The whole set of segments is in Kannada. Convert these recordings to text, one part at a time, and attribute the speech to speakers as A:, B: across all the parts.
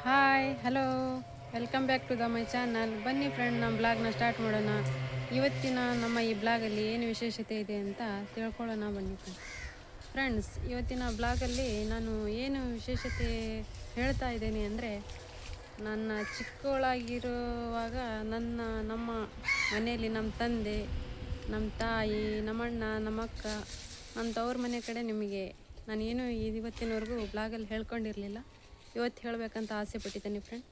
A: Hi hello welcome back to my channel. ಬನ್ನಿ ಫ್ರೆಂಡ್, ನಮ್ಮ ಬ್ಲಾಗ್ನ ಸ್ಟಾರ್ಟ್ ಮಾಡೋಣ. ಇವತ್ತಿನ ನಮ್ಮ ಈ ಬ್ಲಾಗಲ್ಲಿ ಏನು ವಿಶೇಷತೆ ಇದೆ ಅಂತ ತಿಳ್ಕೊಳ್ಳೋಣ ಬನ್ನಿ ಫ್ರೆಂಡ್ಸ್. ಇವತ್ತಿನ ಬ್ಲಾಗಲ್ಲಿ ನಾನು ಏನು ವಿಶೇಷತೆ ಹೇಳ್ತಾ ಇದ್ದೇನೆ ಅಂದರೆ, ನನ್ನ ಚಿಕ್ಕವಳಾಗಿರುವಾಗ ನಮ್ಮ ಮನೆಯಲ್ಲಿ ನಮ್ಮ ತಂದೆ, ನಮ್ಮ ತಾಯಿ, ನಮ್ಮಣ್ಣ, ನಮ್ಮಕ್ಕ, ನಮ್ಮ ತವ್ರ ಮನೆ ಕಡೆ ನಿಮಗೆ ನಾನೇನು ಇವತ್ತಿನವರೆಗೂ ಬ್ಲಾಗಲ್ಲಿ ಹೇಳ್ಕೊಂಡಿರಲಿಲ್ಲ. ಇವತ್ತು ಹೇಳಬೇಕಂತ ಆಸೆ ಪಟ್ಟಿದ್ದೇನೆ ಫ್ರೆಂಡ್.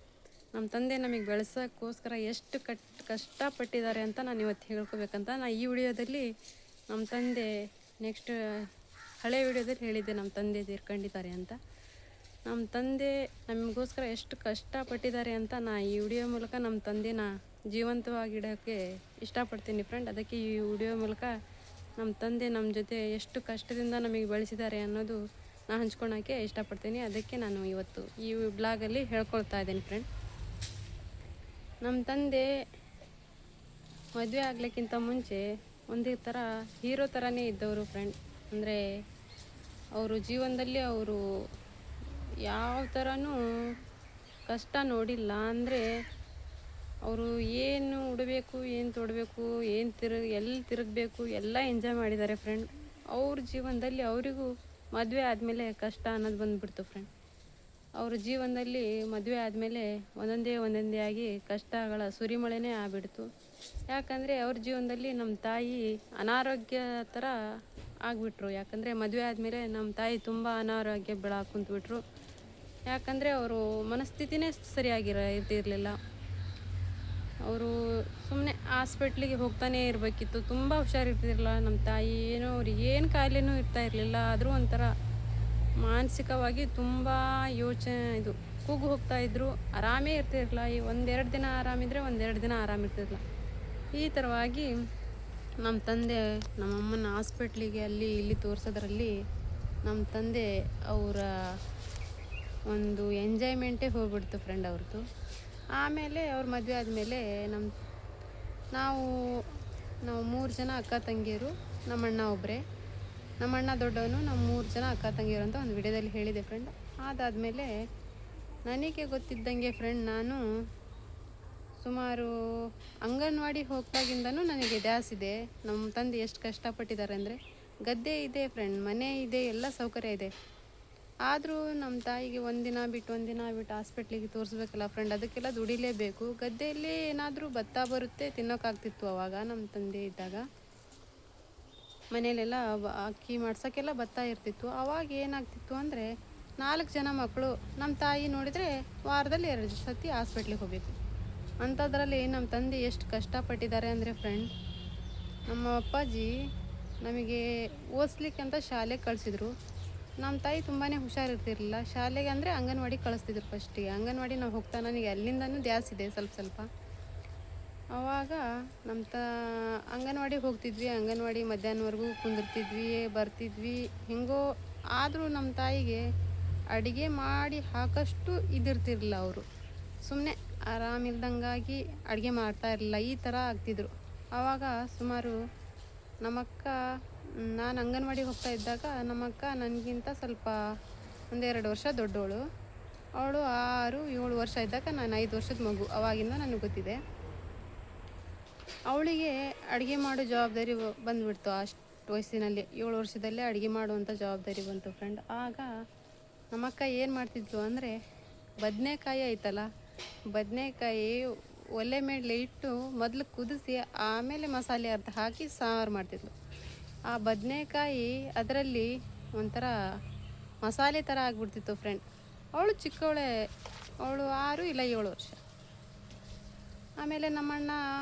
A: ನಮ್ಮ ತಂದೆ ನಮಗೆ ಬೆಳೆಸೋಕ್ಕೋಸ್ಕರ ಎಷ್ಟು ಕಷ್ಟಪಟ್ಟಿದ್ದಾರೆ ಅಂತ ನಾನು ಇವತ್ತು ಹೇಳ್ಕೊಬೇಕಂತ ಈ ವಿಡಿಯೋದಲ್ಲಿ ನಮ್ಮ ತಂದೆ ನೆಕ್ಸ್ಟ್ ಹಳೆ ವಿಡಿಯೋದಲ್ಲಿ ಹೇಳಿದ್ದೆ ನಮ್ಮ ತಂದೆ ತೀರ್ಕೊಂಡಿದ್ದಾರೆ ಅಂತ. ನಮ್ಮ ತಂದೆ ನಮಗೋಸ್ಕರ ಎಷ್ಟು ಕಷ್ಟಪಟ್ಟಿದ್ದಾರೆ ಅಂತ ಈ ವಿಡಿಯೋ ಮೂಲಕ ನಮ್ಮ ತಂದೆನ ಜೀವಂತವಾಗಿಡೋಕ್ಕೆ ಇಷ್ಟಪಡ್ತೀನಿ ಫ್ರೆಂಡ್. ಅದಕ್ಕೆ ಈ ವಿಡಿಯೋ ಮೂಲಕ ನಮ್ಮ ತಂದೆ ನಮ್ಮ ಜೊತೆ ಎಷ್ಟು ಕಷ್ಟದಿಂದ ನಮಗೆ ಬೆಳೆಸಿದ್ದಾರೆ ಅನ್ನೋದು ನಾನು ಹಂಚ್ಕೊಳಕ್ಕೆ ಇಷ್ಟಪಡ್ತೀನಿ. ಅದಕ್ಕೆ ನಾನು ಇವತ್ತು ಈ ಬ್ಲಾಗಲ್ಲಿ ಹೇಳ್ಕೊಳ್ತಾ ಇದ್ದೀನಿ ಫ್ರೆಂಡ್. ನಮ್ಮ ತಂದೆ ಮದುವೆ ಆಗ್ಲಿಕ್ಕಿಂತ ಮುಂಚೆ ಒಂದೇ ಥರ ಹೀರೋ ಥರನೇ ಇದ್ದವರು ಫ್ರೆಂಡ್. ಅಂದರೆ ಅವರು ಜೀವನದಲ್ಲಿ ಅವರು ಯಾವ ಥರನೂ ಕಷ್ಟ ನೋಡಿಲ್ಲ. ಅಂದರೆ ಅವರು ಏನು ಉಡಬೇಕು, ಏನು ತೊಡಬೇಕು, ಎಲ್ಲಿ ತಿರುಗಬೇಕು ಎಲ್ಲ ಎಂಜಾಯ್ ಮಾಡಿದ್ದಾರೆ ಫ್ರೆಂಡ್. ಅವ್ರ ಜೀವನದಲ್ಲಿ ಅವರಿಗೂ ಮದುವೆ ಆದಮೇಲೆ ಕಷ್ಟ ಅನ್ನೋದು ಬಂದುಬಿಡ್ತು ಫ್ರೆಂಡ್. ಅವ್ರ ಜೀವನದಲ್ಲಿ ಮದುವೆ ಆದಮೇಲೆ ಒಂದೊಂದೇ ಆಗಿ ಕಷ್ಟಗಳ ಸುರಿಮಳೆನೇ ಆಗಿಬಿಡ್ತು. ಯಾಕಂದರೆ ಅವ್ರ ಜೀವನದಲ್ಲಿ ನಮ್ಮ ತಾಯಿ ಅನಾರೋಗ್ಯ ಥರ ಆಗಿಬಿಟ್ರು. ಯಾಕಂದರೆ ಮದುವೆ ಆದಮೇಲೆ ನಮ್ಮ ತಾಯಿ ತುಂಬ ಅನಾರೋಗ್ಯ ಬೆಳಕ್ಕೆ ಕುಂತ್ಬಿಟ್ರು. ಯಾಕಂದರೆ ಅವರು ಮನಸ್ಥಿತಿನೇ ಇರ್ತಿರಲಿಲ್ಲ. ಅವರು ಸುಮ್ಮನೆ ಹಾಸ್ಪಿಟ್ಲಿಗೆ ಹೋಗ್ತಾನೆ ಇರಬೇಕಿತ್ತು. ತುಂಬ ಹುಷಾರಿರ್ತಿರಲಿಲ್ಲ ನಮ್ಮ ತಾಯಿ. ಅವ್ರಿಗೆ ಏನು ಕಾಯಿಲೆನೂ ಇರ್ತಾ ಇರಲಿಲ್ಲ. ಆದರೂ ಒಂಥರ ಮಾನಸಿಕವಾಗಿ ತುಂಬ ಕೂಗು ಹೋಗ್ತಾಯಿದ್ರು. ಆರಾಮೇ ಇರ್ತಿರಲಿಲ್ಲ. ಒಂದೆರಡು ದಿನ ಆರಾಮಿದ್ರೆ ಒಂದೆರಡು ದಿನ ಆರಾಮಿರ್ತಿರಲಿಲ್ಲ. ಈ ಥರವಾಗಿ ನಮ್ಮ ತಂದೆ ನಮ್ಮಮ್ಮನ ಹಾಸ್ಪಿಟ್ಲಿಗೆ ಅಲ್ಲಿ ಇಲ್ಲಿ ತೋರಿಸೋದ್ರಲ್ಲಿ ನಮ್ಮ ತಂದೆ ಅವರ ಒಂದು ಎಂಜಾಯ್ಮೆಂಟೇ ಹೋಗ್ಬಿಡ್ತು ಫ್ರೆಂಡ್ ಅವ್ರದ್ದು. ಆಮೇಲೆ ಅವ್ರ ಮದುವೆ ಆದಮೇಲೆ ನಾವು 3 ಜನ ಅಕ್ಕ ತಂಗಿಯರು, ನಮ್ಮಣ್ಣ ಒಬ್ಬರೇ. ನಮ್ಮಣ್ಣ ದೊಡ್ಡವನು, ನಾವು 3 ಜನ ಅಕ್ಕ ತಂಗಿಯರು ಅಂತ ಒಂದು ವಿಡಿಯೋದಲ್ಲಿ ಹೇಳಿದೆ ಫ್ರೆಂಡ್. ಅದಾದಮೇಲೆ ನನಗೆ ಗೊತ್ತಿದ್ದಂಗೆ ಫ್ರೆಂಡ್, ನಾನು ಸುಮಾರು ಅಂಗನವಾಡಿ ಹೋಗ್ದಾಗಿಂದನೂ ನನಗೆ ದ್ಯಾಸಿದೆ ನಮ್ಮ ತಂದೆ ಎಷ್ಟು ಕಷ್ಟಪಟ್ಟಿದ್ದಾರೆ ಅಂದರೆ. ಗದ್ದೆ ಇದೆ ಫ್ರೆಂಡ್, ಮನೆ ಇದೆ, ಎಲ್ಲ ಸೌಕರ್ಯ ಇದೆ. ಆದರೂ ನಮ್ಮ ತಾಯಿಗೆ ಒಂದಿನ ಬಿಟ್ಟು ಹಾಸ್ಪಿಟ್ಲಿಗೆ ತೋರಿಸ್ಬೇಕಲ್ಲ ಫ್ರೆಂಡ್. ಅದಕ್ಕೆಲ್ಲ ದುಡಿಲೇಬೇಕು. ಗದ್ದೆಯಲ್ಲಿ ಏನಾದರೂ ಭತ್ತ ಬರುತ್ತೆ, ತಿನ್ನೋಕ್ಕಾಗ್ತಿತ್ತು ಅವಾಗ ನಮ್ಮ ತಂದೆ ಇದ್ದಾಗ. ಮನೆಯಲ್ಲೆಲ್ಲ ಅಕ್ಕಿ ಮಾಡ್ಸೋಕ್ಕೆಲ್ಲ ಭತ್ತ ಇರ್ತಿತ್ತು. ಆವಾಗ ಏನಾಗ್ತಿತ್ತು ಅಂದರೆ 4 ಜನ ಮಕ್ಕಳು. ನಮ್ಮ ತಾಯಿ ನೋಡಿದರೆ ವಾರದಲ್ಲಿ 2 ಸತಿ ಹಾಸ್ಪಿಟ್ಲಿಗೆ ಹೋಗಬೇಕು. ಅಂಥದ್ರಲ್ಲಿ ನಮ್ಮ ತಂದೆ ಎಷ್ಟು ಕಷ್ಟಪಟ್ಟಿದ್ದಾರೆ ಅಂದರೆ ಫ್ರೆಂಡ್, ನಮ್ಮ ಅಪ್ಪಾಜಿ ನಮಗೆ ಓದಿಸ್ಲಿಕ್ಕೆ ಅಂತ ಶಾಲೆಗೆ ಕಳಿಸಿದ್ರು. ನಮ್ಮ ತಾಯಿ ತುಂಬಾ ಹುಷಾರಿರ್ತಿರಲಿಲ್ಲ. ಶಾಲೆಗೆ ಅಂದರೆ ಅಂಗನವಾಡಿಗೆ ಕಳಿಸ್ತಿದ್ರು ಫಸ್ಟಿಗೆ. ಅಂಗನವಾಡಿ ನಾವು ಹೋಗ್ತಾ ನನಗೆ ಅಲ್ಲಿಂದನೂ ದ್ಯಾಸಿದೆ ಸ್ವಲ್ಪ. ಆವಾಗ ಅಂಗನವಾಡಿಗೆ ಹೋಗ್ತಿದ್ವಿ. ಅಂಗನವಾಡಿ ಮಧ್ಯಾಹ್ನವರೆಗೂ ಕುಂದಿರ್ತಿದ್ವಿ, ಬರ್ತಿದ್ವಿ ಹೆಂಗೋ. ಆದರೂ ನಮ್ಮ ತಾಯಿಗೆ ಅಡುಗೆ ಮಾಡಿ ಹಾಕೋಷ್ಟು ಇದಿರ್ತಿರಲಿಲ್ಲ. ಅವರು ಸುಮ್ಮನೆ ಆರಾಮಿಲ್ದಂಗಾಗಿ ಅಡುಗೆ ಮಾಡ್ತಾ ಇರಲಿಲ್ಲ. ಈ ಥರ ಆಗ್ತಿದ್ರು. ಆವಾಗ ಸುಮಾರು ನಮ್ಮಕ್ಕ, ನಾನು ಅಂಗನವಾಡಿಗೆ ಹೋಗ್ತಾ ಇದ್ದಾಗ ನಮ್ಮಕ್ಕ ನನಗಿಂತ ಸ್ವಲ್ಪ 1-2 ವರ್ಷ ದೊಡ್ಡವಳು. ಅವಳು 6-7 ವರ್ಷ ಇದ್ದಾಗ ನಾನು 5 ವರ್ಷದ ಮಗು. ಆವಾಗಿಂದ ನನಗೆ ಗೊತ್ತಿದೆ. ಅವಳಿಗೆ ಅಡುಗೆ ಮಾಡೋ ಜವಾಬ್ದಾರಿ ಬಂದುಬಿಡ್ತು. ಅಷ್ಟು ವಯಸ್ಸಿನಲ್ಲಿ 7 ವರ್ಷದಲ್ಲೇ ಅಡುಗೆ ಮಾಡುವಂಥ ಜವಾಬ್ದಾರಿ ಬಂತು ಫ್ರೆಂಡ್. ಆಗ ನಮ್ಮಕ್ಕ ಏನು ಮಾಡ್ತಿದ್ಲು ಅಂದರೆ, ಬದನೆಕಾಯಿ ಐತಲ್ಲ, ಬದನೆಕಾಯಿ ಒಲೆ ಮೇಲೆ ಇಟ್ಟು ಮೊದಲು ಕುದಿಸಿ ಆಮೇಲೆ ಮಸಾಲೆ ಅರ್ಧ ಹಾಕಿ ಸಾರು ಮಾಡ್ತಿದ್ಲು. ಆ ಬದನೆಕಾಯಿ ಅದರಲ್ಲಿ ಒಂಥರ ಮಸಾಲೆ ಥರ ಆಗಿಬಿಡ್ತಿತ್ತು ಫ್ರೆಂಡ್. ಅವಳು ಚಿಕ್ಕವಳೆ, ಅವಳು 6 ಇಲ್ಲ 7 ವರ್ಷ. ಆಮೇಲೆ ನಮ್ಮಣ್ಣ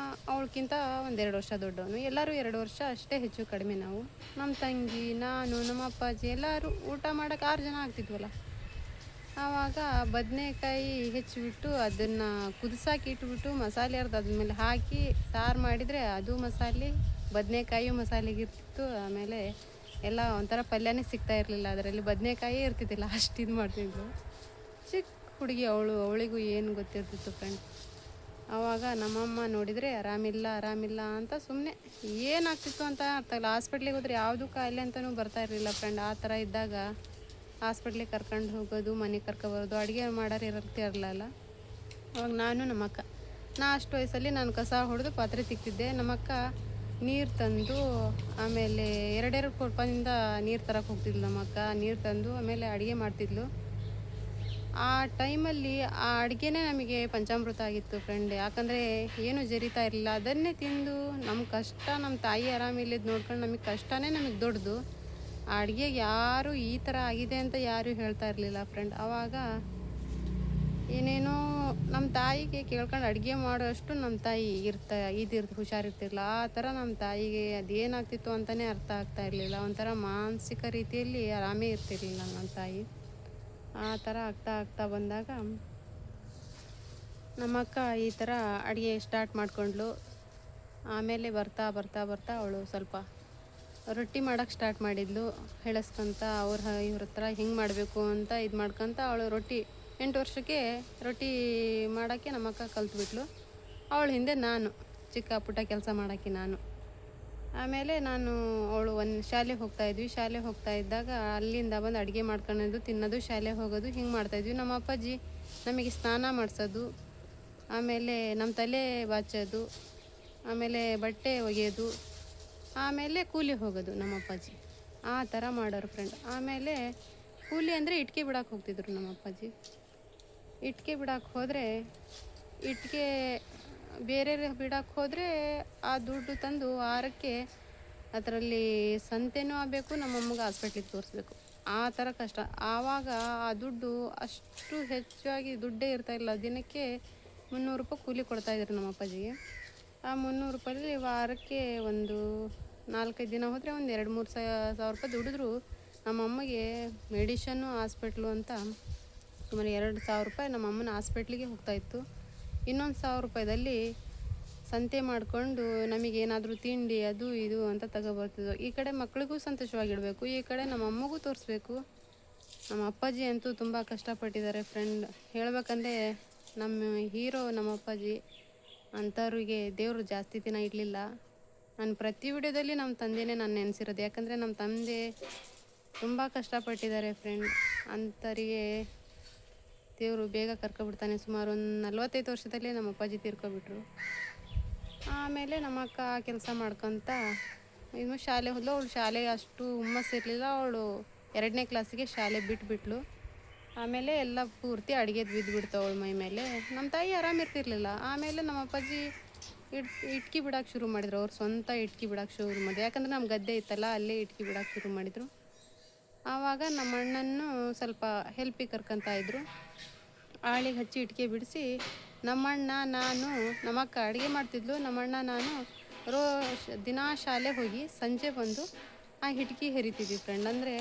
A: ಅವಳಕ್ಕಿಂತ 1-2 ವರ್ಷ ದೊಡ್ಡವನು. ಎಲ್ಲರೂ 2 ವರ್ಷ ಅಷ್ಟೇ ಹೆಚ್ಚು ಕಡಿಮೆ. ನಾವು, ನಮ್ಮ ತಂಗಿ, ನಾನು, ನಮ್ಮ ಅಪ್ಪಾಜಿ ಎಲ್ಲರೂ ಊಟ ಮಾಡೋಕೆ 6 ಜನ ಆಗ್ತಿದ್ವಲ್ಲ. ಆವಾಗ ಬದನೆಕಾಯಿ ಹೆಚ್ಚಿಬಿಟ್ಟು ಅದನ್ನು ಕುದಿಸಾಕಿ ಇಟ್ಬಿಟ್ಟು ಮಸಾಲೆ ಅದ್ಮೇಲೆ ಹಾಕಿ ಸಾರು ಮಾಡಿದರೆ ಅದು ಮಸಾಲೆ, ಬದನೆಕಾಯಿ ಮಸಾಲೆಗಿರ್ತಿತ್ತು. ಆಮೇಲೆ ಎಲ್ಲ ಒಂಥರ ಪಲ್ಯನೇ ಸಿಗ್ತಾ ಇರಲಿಲ್ಲ. ಅದರಲ್ಲಿ ಬದನೆಕಾಯಿ ಇರ್ತಿದ್ದಿಲ್ಲ, ಅಷ್ಟು ಇದು ಮಾಡ್ತಿದ್ವು. ಚಿಕ್ಕ ಹುಡುಗಿ ಅವಳಿಗೂ ಏನು ಗೊತ್ತಿರ್ತಿತ್ತು ಫ್ರೆಂಡ್. ಆವಾಗ ನಮ್ಮಮ್ಮ ನೋಡಿದರೆ ಆರಾಮಿಲ್ಲ ಅಂತ ಸುಮ್ಮನೆ ಏನಾಗ್ತಿತ್ತು ಅಂತ ಅರ್ಥ ಇಲ್ಲ. ಹಾಸ್ಪಿಟ್ಲಿಗೆ ಹೋದರೆ ಯಾವುದೂ ಕಾಯಿಲೆ ಅಂತಲೂ ಬರ್ತಾ ಇರಲಿಲ್ಲ ಫ್ರೆಂಡ್. ಆ ಥರ ಇದ್ದಾಗ ಹಾಸ್ಪಿಟ್ಲಿಗೆ ಕರ್ಕೊಂಡು ಹೋಗೋದು, ಮನೆಗೆ ಕರ್ಕೊಬರೋದು, ಅಡುಗೆ ಮಾಡೋರು ಇರಲ್ಲ. ಅವಾಗ ನಾನು ನಮ್ಮ ಅಕ್ಕ ಅಷ್ಟು ವಯಸ್ಸಲ್ಲಿ ನಾನು ಕಸ ಹೊಡೆದು ಪಾತ್ರೆ ತಿಕ್ತಿದ್ದೆ. ನಮ್ಮಕ್ಕ ನೀರು ತಂದು ಆಮೇಲೆ 2 ಕೊಡಪಾದಿಂದ ನೀರು ತರಕ್ಕೆ ಹೋಗ್ತಿದ್ಲು. ನಮ್ಮಕ್ಕ ನೀರು ತಂದು ಆಮೇಲೆ ಅಡುಗೆ ಮಾಡ್ತಿದ್ಲು. ಆ ಟೈಮಲ್ಲಿ ಆ ಅಡುಗೆನೇ ನಮಗೆ ಪಂಚಾಮೃತ ಆಗಿತ್ತು ಫ್ರೆಂಡ್. ಯಾಕಂದರೆ ಏನು ಜರಿತಾ ಇರಲಿಲ್ಲ. ಅದನ್ನೇ ತಿಂದು ನಮ್ಮ ಕಷ್ಟ, ನಮ್ಮ ತಾಯಿ ಆರಾಮಿಲ್ಲದ್ದು ನೋಡ್ಕೊಂಡು ನಮಗೆ ಕಷ್ಟನೇ ನಮಗೆ ದೊಡ್ಡದು. ಆ ಅಡುಗೆಗೆ ಯಾರು ಈ ಥರ ಆಗಿದೆ ಅಂತ ಯಾರೂ ಹೇಳ್ತಾ ಇರಲಿಲ್ಲ ಫ್ರೆಂಡ್. ಆವಾಗ ಏನೇನೋ ನಮ್ಮ ತಾಯಿಗೆ ಕೇಳ್ಕೊಂಡು ಅಡುಗೆ ಮಾಡೋಷ್ಟು ನಮ್ಮ ತಾಯಿ ಹುಷಾರಿರ್ತಿರಲಿಲ್ಲ. ಆ ಥರ ನಮ್ಮ ತಾಯಿಗೆ ಅದೇನಾಗ್ತಿತ್ತು ಅಂತಲೇ ಅರ್ಥ ಆಗ್ತಾ ಇರಲಿಲ್ಲ. ಒಂಥರ ಮಾನಸಿಕ ರೀತಿಯಲ್ಲಿ ಆರಾಮೇ ಇರ್ತಿರ್ಲಿಲ್ಲ ನಮ್ಮ ತಾಯಿ. ಆ ಥರ ಆಗ್ತಾ ಬಂದಾಗ ನಮ್ಮಕ್ಕ ಈ ಥರ ಅಡುಗೆ ಸ್ಟಾರ್ಟ್ ಮಾಡ್ಕೊಂಡ್ಳು. ಆಮೇಲೆ ಬರ್ತಾ ಅವಳು ಸ್ವಲ್ಪ ರೊಟ್ಟಿ ಮಾಡೋಕ್ಕೆ ಸ್ಟಾರ್ಟ್ ಮಾಡಿದ್ಲು. ಹೇಳಿಸ್ಕೊಂತ ಇವ್ರ ಹತ್ರ ಹಿಂಗೆ ಮಾಡಬೇಕು ಅಂತ ಇದು ಮಾಡ್ಕೊತ ಅವಳು 8 ವರ್ಷಕ್ಕೆ ರೊಟ್ಟಿ ಮಾಡೋಕ್ಕೆ ನಮ್ಮಕ್ಕ ಕಲ್ತ್ಬಿಟ್ಲು. ಅವಳ ಹಿಂದೆ ನಾನು ಚಿಕ್ಕ ಪುಟ್ಟ ಕೆಲಸ ಮಾಡೋಕ್ಕೆ ನಾನು. ಆಮೇಲೆ ಅವಳು ಒಂದು ಶಾಲೆಗೆ ಹೋಗ್ತಾಯಿದ್ವಿ. ಶಾಲೆಗೆ ಹೋಗ್ತಾ ಇದ್ದಾಗ ಅಲ್ಲಿಂದ ಬಂದು ಅಡುಗೆ ಮಾಡ್ಕೊಳ್ಳೋದು, ತಿನ್ನೋದು, ಶಾಲೆಗೆ ಹೋಗೋದು ಹಿಂಗೆ ಮಾಡ್ತಾಯಿದ್ವಿ. ನಮ್ಮ ಅಪ್ಪಾಜಿ ನಮಗೆ ಸ್ನಾನ ಮಾಡಿಸೋದು, ಆಮೇಲೆ ನಮ್ಮ ತಲೆ ಬಾಚೋದು, ಆಮೇಲೆ ಬಟ್ಟೆ ಒಗೆಯೋದು, ಆಮೇಲೆ ಕೂಲಿ ಹೋಗೋದು ನಮ್ಮ ಅಪ್ಪಾಜಿ. ಆ ಥರ ಮಾಡೋರು ಫ್ರೆಂಡ್. ಆಮೇಲೆ ಕೂಲಿ ಅಂದರೆ ಇಟ್ಕೆ ಬಿಡೋಕೆ ಹೋಗ್ತಿದ್ರು ನಮ್ಮ ಅಪ್ಪಾಜಿ. ಇಟ್ಕೆ ಬಿಡೋಕೆ ಹೋದರೆ ಬೇರೆ ಬಿಡೋಕೆ ಹೋದರೆ ಆ ದುಡ್ಡು ತಂದು ವಾರಕ್ಕೆ ಅದರಲ್ಲಿ ಸಂತೆನೂ ಆಗಬೇಕು, ನಮ್ಮಮ್ಮಗೆ ಹಾಸ್ಪಿಟ್ಲಿಗೆ ತೋರಿಸ್ಬೇಕು. ಆ ಥರ ಕಷ್ಟ. ಆವಾಗ ಆ ದುಡ್ಡು ಅಷ್ಟು ಹೆಚ್ಚಾಗಿ ದುಡ್ಡೇ ಇರ್ತಾಯಿಲ್ಲ. ದಿನಕ್ಕೆ 300 ರೂಪಾಯಿ ಕೂಲಿ ಕೊಡ್ತಾಯಿದ್ರು ನಮ್ಮ ಅಪ್ಪಾಜಿಗೆ. ಆ 300 ರೂಪಾಯಲ್ಲಿ ವಾರಕ್ಕೆ ಒಂದು 4-5 ದಿನ ಹೋದರೆ ಒಂದು 2-3 ಸಾವಿರ ರೂಪಾಯಿ ದುಡಿದ್ರು ನಮ್ಮಮ್ಮಗೆ ಮೆಡಿಷನ್ನು ಹಾಸ್ಪಿಟ್ಲು ಅಂತ ಸುಮಾರು 2,000 ರೂಪಾಯಿ ನಮ್ಮಮ್ಮನ ಹಾಸ್ಪಿಟ್ಲಿಗೆ ಹೋಗ್ತಾಯಿತ್ತು. ಇನ್ನೊಂದು 1,000 ರೂಪಾಯಿದಲ್ಲಿ ಸಂತೆ ಮಾಡಿಕೊಂಡು ನಮಗೇನಾದರೂ ತಿಂಡಿ ಅದು ಇದು ಅಂತ ತಗೊಬರ್ತಿದ್ವು. ಈ ಕಡೆ ಮಕ್ಳಿಗೂ ಸಂತೋಷವಾಗಿಡಬೇಕು, ಈ ಕಡೆ ನಮ್ಮ ಅಮ್ಮಗೂ ತೋರಿಸ್ಬೇಕು. ನಮ್ಮ ಅಪ್ಪಾಜಿ ಅಂತೂ ತುಂಬ ಕಷ್ಟಪಟ್ಟಿದ್ದಾರೆ ಫ್ರೆಂಡ್. ಹೇಳ್ಬೇಕಂದ್ರೆ ನಮ್ಮ ಹೀರೋ ನಮ್ಮ ಅಪ್ಪಾಜಿ. ಅಂಥವ್ರಿಗೆ ದೇವರು ಜಾಸ್ತಿ ದಿನ ಇಡಲಿಲ್ಲ. ನಾನು ಪ್ರತಿ ವಿಡಿಯೋದಲ್ಲಿ ನಮ್ಮ ತಂದೆನೇ ನಾನು ನೆನೆಸಿರೋದು. ಯಾಕಂದರೆ ನಮ್ಮ ತಂದೆ ತುಂಬ ಕಷ್ಟಪಟ್ಟಿದ್ದಾರೆ ಫ್ರೆಂಡ್. ಅಂಥವರಿಗೆ ದೇವರು ಬೇಗ ಕರ್ಕೊಬಿಡ್ತಾನೆ. ಸುಮಾರು ಒಂದು 45 ವರ್ಷದಲ್ಲೇ ನಮ್ಮ ಅಪ್ಪಾಜಿ ತೀರ್ಕೊಬಿಟ್ರು. ಆಮೇಲೆ ನಮ್ಮ ಅಕ್ಕ ಕೆಲಸ ಮಾಡ್ಕೊತ ಇನ್ನು ಶಾಲೆ ಹೋದ್ಲು. ಅವಳು ಶಾಲೆಗೆ ಅಷ್ಟು ಹುಮ್ಮಸ್ಸಿರಲಿಲ್ಲ. ಅವಳು 2ನೇ ಕ್ಲಾಸಿಗೆ ಶಾಲೆ ಬಿಟ್ಬಿಟ್ಲು. ಆಮೇಲೆ ಎಲ್ಲ ಪೂರ್ತಿ ಅಡುಗೆದು ಬಿದ್ದುಬಿಡ್ತು ಅವಳ ಮೈ ಮೇಲೆ. ನಮ್ಮ ತಾಯಿ ಆರಾಮಿರ್ತಿರ್ಲಿಲ್ಲ. ಆಮೇಲೆ ನಮ್ಮ ಅಪ್ಪಾಜಿ ಇಟ್ಕಿ ಬಿಡೋಕೆ ಶುರು ಮಾಡಿದ್ರು. ಅವ್ರು ಸ್ವಂತ ಇಟ್ಕಿ ಬಿಡೋಕೆ ಶುರು ಮಾಡಿದ್ರು. ಯಾಕಂದರೆ ನಮ್ಮ ಗದ್ದೆ ಇತ್ತಲ್ಲ, ಅಲ್ಲೇ ಇಟ್ಕಿ ಬಿಡೋಕೆ ಶುರು ಮಾಡಿದರು. ಆವಾಗ ನಮ್ಮ ಅಣ್ಣನ್ನು ಸ್ವಲ್ಪ ಹೆಲ್ಪಿಗೆ ಕರ್ಕೊತಾ ಇದ್ರು. ಆಳಿಗೆ ಹಚ್ಚಿ ಇಟ್ಕೆ ಬಿಡಿಸಿ ನಮ್ಮಣ್ಣ ನಾನು ನಮ್ಮಕ್ಕ ಅಡುಗೆ ಮಾಡ್ತಿದ್ಲು. ನಮ್ಮಣ್ಣ ನಾನು ದಿನ ಶಾಲೆ ಹೋಗಿ ಸಂಜೆ ಬಂದು ಆ ಇಟ್ಕಿ ಹೆರಿತಿದ್ವಿ ಫ್ರೆಂಡ್. ಅಂದರೆ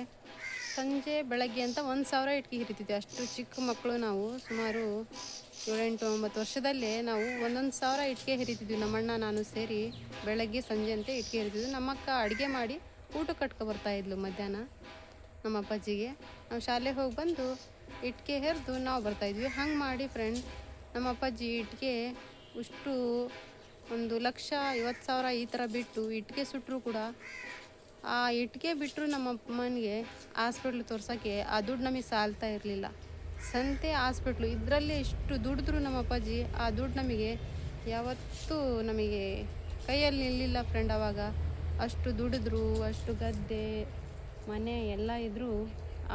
A: ಸಂಜೆ ಬೆಳಗ್ಗೆ ಅಂತ 1,000 ಇಟ್ಕಿ ಹೆರಿತಿದ್ವಿ. ಅಷ್ಟು ಚಿಕ್ಕ ಮಕ್ಕಳು ನಾವು. ಸುಮಾರು 7-8-9 ವರ್ಷದಲ್ಲೇ ನಾವು 1,000 ಇಟ್ಕೆ ಹೆರಿತಿದ್ವಿ ನಮ್ಮಣ್ಣ ನಾನು ಸೇರಿ. ಬೆಳಗ್ಗೆ ಸಂಜೆ ಅಂತ ಇಟ್ಕೆ ಹೆರಿತಿದ್ವಿ. ನಮ್ಮಕ್ಕ ಅಡುಗೆ ಮಾಡಿ ಊಟ ಕಟ್ಕೊಬರ್ತಾಯಿದ್ಲು ಮಧ್ಯಾಹ್ನ ನಮ್ಮ ಅಪ್ಪಾಜಿಗೆ. ನಾವು ಶಾಲೆಗೆ ಹೋಗಿ ಬಂದು ಇಟ್ಕೆ ಹೆರಿದು ನಾವು ಬರ್ತಾಯಿದ್ವಿ. ಹಂಗೆ ಮಾಡಿ ಫ್ರೆಂಡ್ ನಮ್ಮ ಅಪ್ಪಾಜಿ ಇಟ್ಕೆ ಅಷ್ಟು 1,50,000 ಈ ಥರ ಬಿಟ್ಟು ಇಟ್ಕೆ ಸುಟ್ಟರು ಕೂಡ ಆ ಇಟ್ಕೆ ಬಿಟ್ಟರು ನಮ್ಮ ಅಮ್ಮನಿಗೆ ಹಾಸ್ಪಿಟ್ಲ್ ತೋರ್ಸೋಕ್ಕೆ ಆ ದುಡ್ಡು ನಮಗೆ ಸಾಲ್ತಾ ಇರಲಿಲ್ಲ. ಸಂತೆ ಹಾಸ್ಪಿಟ್ಲು ಇದರಲ್ಲಿ ಇಷ್ಟು ದುಡಿದ್ರು ನಮ್ಮ ಅಪ್ಪಾಜಿ ಆ ದುಡ್ಡು ನಮಗೆ ಯಾವತ್ತೂ ನಮಗೆ ಕೈಯಲ್ಲಿ ನಿಲ್ಲಿಲ್ಲ ಫ್ರೆಂಡ್. ಆವಾಗ ಅಷ್ಟು ದುಡಿದ್ರು, ಅಷ್ಟು ಗದ್ದೆ ಮನೆ ಎಲ್ಲ ಇದ್ದರೂ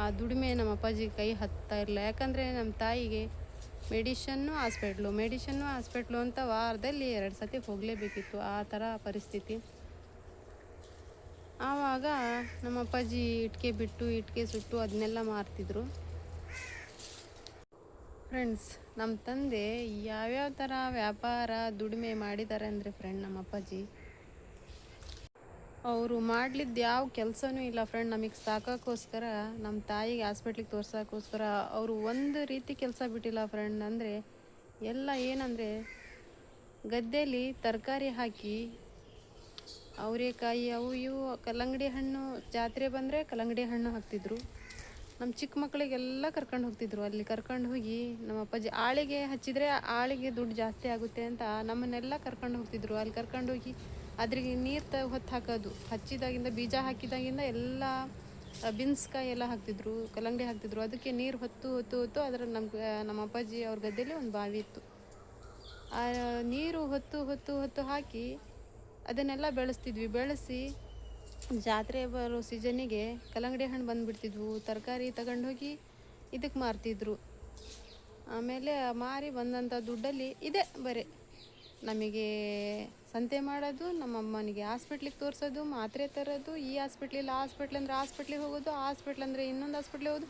A: ಆ ದುಡಿಮೆ ನಮ್ಮ ಅಪ್ಪಾಜಿ ಕೈ ಹತ್ತಾ ಇರಲಿಲ್ಲ. ಯಾಕಂದರೆ ನಮ್ಮ ತಾಯಿಗೆ ಮೆಡಿಷನ್ನು ಹಾಸ್ಪಿಟ್ಲು ಅಂತ ವಾರದಲ್ಲಿ 2 ಸತಿ ಹೋಗಲೇಬೇಕಿತ್ತು. ಆ ಥರ ಪರಿಸ್ಥಿತಿ. ಆವಾಗ ನಮ್ಮ ಅಪ್ಪಾಜಿ ಇಟ್ಕೆ ಬಿಟ್ಟು ಇಟ್ಕೆ ಸುಟ್ಟು ಅದನ್ನೆಲ್ಲ ಮಾರ್ತಿದ್ರು ಫ್ರೆಂಡ್ಸ್. ನಮ್ಮ ತಂದೆ ಯಾವ್ಯಾವ ಥರ ವ್ಯಾಪಾರ ದುಡಿಮೆ ಮಾಡಿದ್ದಾರೆ ಅಂದರೆ ಫ್ರೆಂಡ್ ನಮ್ಮ ಅಪ್ಪಾಜಿ ಅವರು ಮಾಡಲಿದ್ದು ಯಾವ ಕೆಲಸನೂ ಇಲ್ಲ ಫ್ರೆಂಡ್. ನಮಗೆ ಸಾಕೋಕ್ಕೋಸ್ಕರ ನಮ್ಮ ತಾಯಿಗೆ ಹಾಸ್ಪಿಟ್ಲಿಗೆ ತೋರ್ಸೋಕ್ಕೋಸ್ಕರ ಅವರು ಒಂದು ರೀತಿ ಕೆಲಸ ಬಿಟ್ಟಿಲ್ಲ ಫ್ರೆಂಡ್. ಅಂದರೆ ಎಲ್ಲ ಏನಂದರೆ ಗದ್ದೆಯಲ್ಲಿ ತರಕಾರಿ ಹಾಕಿ ಅವರೆಕಾಯಿ ಅವು ಇವು ಕಲ್ಲಂಗಡಿ ಹಣ್ಣು ಜಾತ್ರೆ ಬಂದರೆ ಕಲ್ಲಂಗಡಿ ಹಣ್ಣು ಹಾಕ್ತಿದ್ರು. ನಮ್ಮ ಚಿಕ್ಕ ಮಕ್ಕಳಿಗೆಲ್ಲ ಕರ್ಕೊಂಡು ಹೋಗ್ತಿದ್ರು. ಅಲ್ಲಿ ಕರ್ಕೊಂಡು ಹೋಗಿ ನಮ್ಮ ಅಪ್ಪಾಜಿ ಆಳಿಗೆ ಹಚ್ಚಿದರೆ ಆಳಿಗೆ ದುಡ್ಡು ಜಾಸ್ತಿ ಆಗುತ್ತೆ ಅಂತ ನಮ್ಮನ್ನೆಲ್ಲ ಕರ್ಕೊಂಡು ಹೋಗ್ತಿದ್ರು. ಅಲ್ಲಿ ಕರ್ಕೊಂಡು ಹೋಗಿ ಅದ್ರಿಗೆ ನೀರು ಹೊತ್ತು ಹಾಕೋದು. ಹಚ್ಚಿದಾಗಿಂದ ಬೀಜ ಹಾಕಿದಾಗಿಂದ ಎಲ್ಲ ಬಿನ್ಸ್ಕಾಯಿ ಎಲ್ಲ ಹಾಕ್ತಿದ್ರು, ಕಲ್ಲಂಗಡಿ ಹಾಕ್ತಿದ್ರು. ಅದಕ್ಕೆ ನೀರು ಹೊತ್ತು ಹೊತ್ತು ಹೊತ್ತು ಅದರ ನಮ್ಮ ಅಪ್ಪಾಜಿ ಅವ್ರ ಗದ್ದೆಯಲ್ಲಿ ಒಂದು ಬಾವಿ ಇತ್ತು. ಆ ನೀರು ಹೊತ್ತು ಹೊತ್ತು ಹೊತ್ತು ಹಾಕಿ ಅದನ್ನೆಲ್ಲ ಬೆಳೆಸ್ತಿದ್ವಿ. ಬೆಳೆಸಿ ಜಾತ್ರೆ ಬರೋ ಸೀಸನ್ನಿಗೆ ಕಲ್ಲಂಗಡಿ ಹಣ್ಣು ಬಂದುಬಿಡ್ತಿದ್ವು. ತರಕಾರಿ ತಗೊಂಡೋಗಿ ಇದಕ್ಕೆ ಮಾರ್ತಿದ್ರು. ಆಮೇಲೆ ಮಾರಿ ಬಂದಂಥ ದುಡ್ಡಲ್ಲಿ ಇದೆ ಬರೀ ನಮಗೆ ಸಂತೆ ಮಾಡೋದು, ನಮ್ಮ ಅಮ್ಮನಿಗೆ ಹಾಸ್ಪಿಟ್ಲಿಗೆ ತೋರಿಸೋದು, ಮಾತ್ರೆ ತರೋದು, ಈ ಹಾಸ್ಪಿಟ್ಲಿಲ್ಲ ಹಾಸ್ಪಿಟ್ಲ್ ಅಂದರೆ ಹಾಸ್ಪಿಟ್ಲಿಗೆ ಹೋಗೋದು, ಹಾಸ್ಪಿಟ್ಲ್ ಅಂದರೆ ಇನ್ನೊಂದು ಹಾಸ್ಪಿಟ್ಲಿಗೆ ಹೋಗೋದು.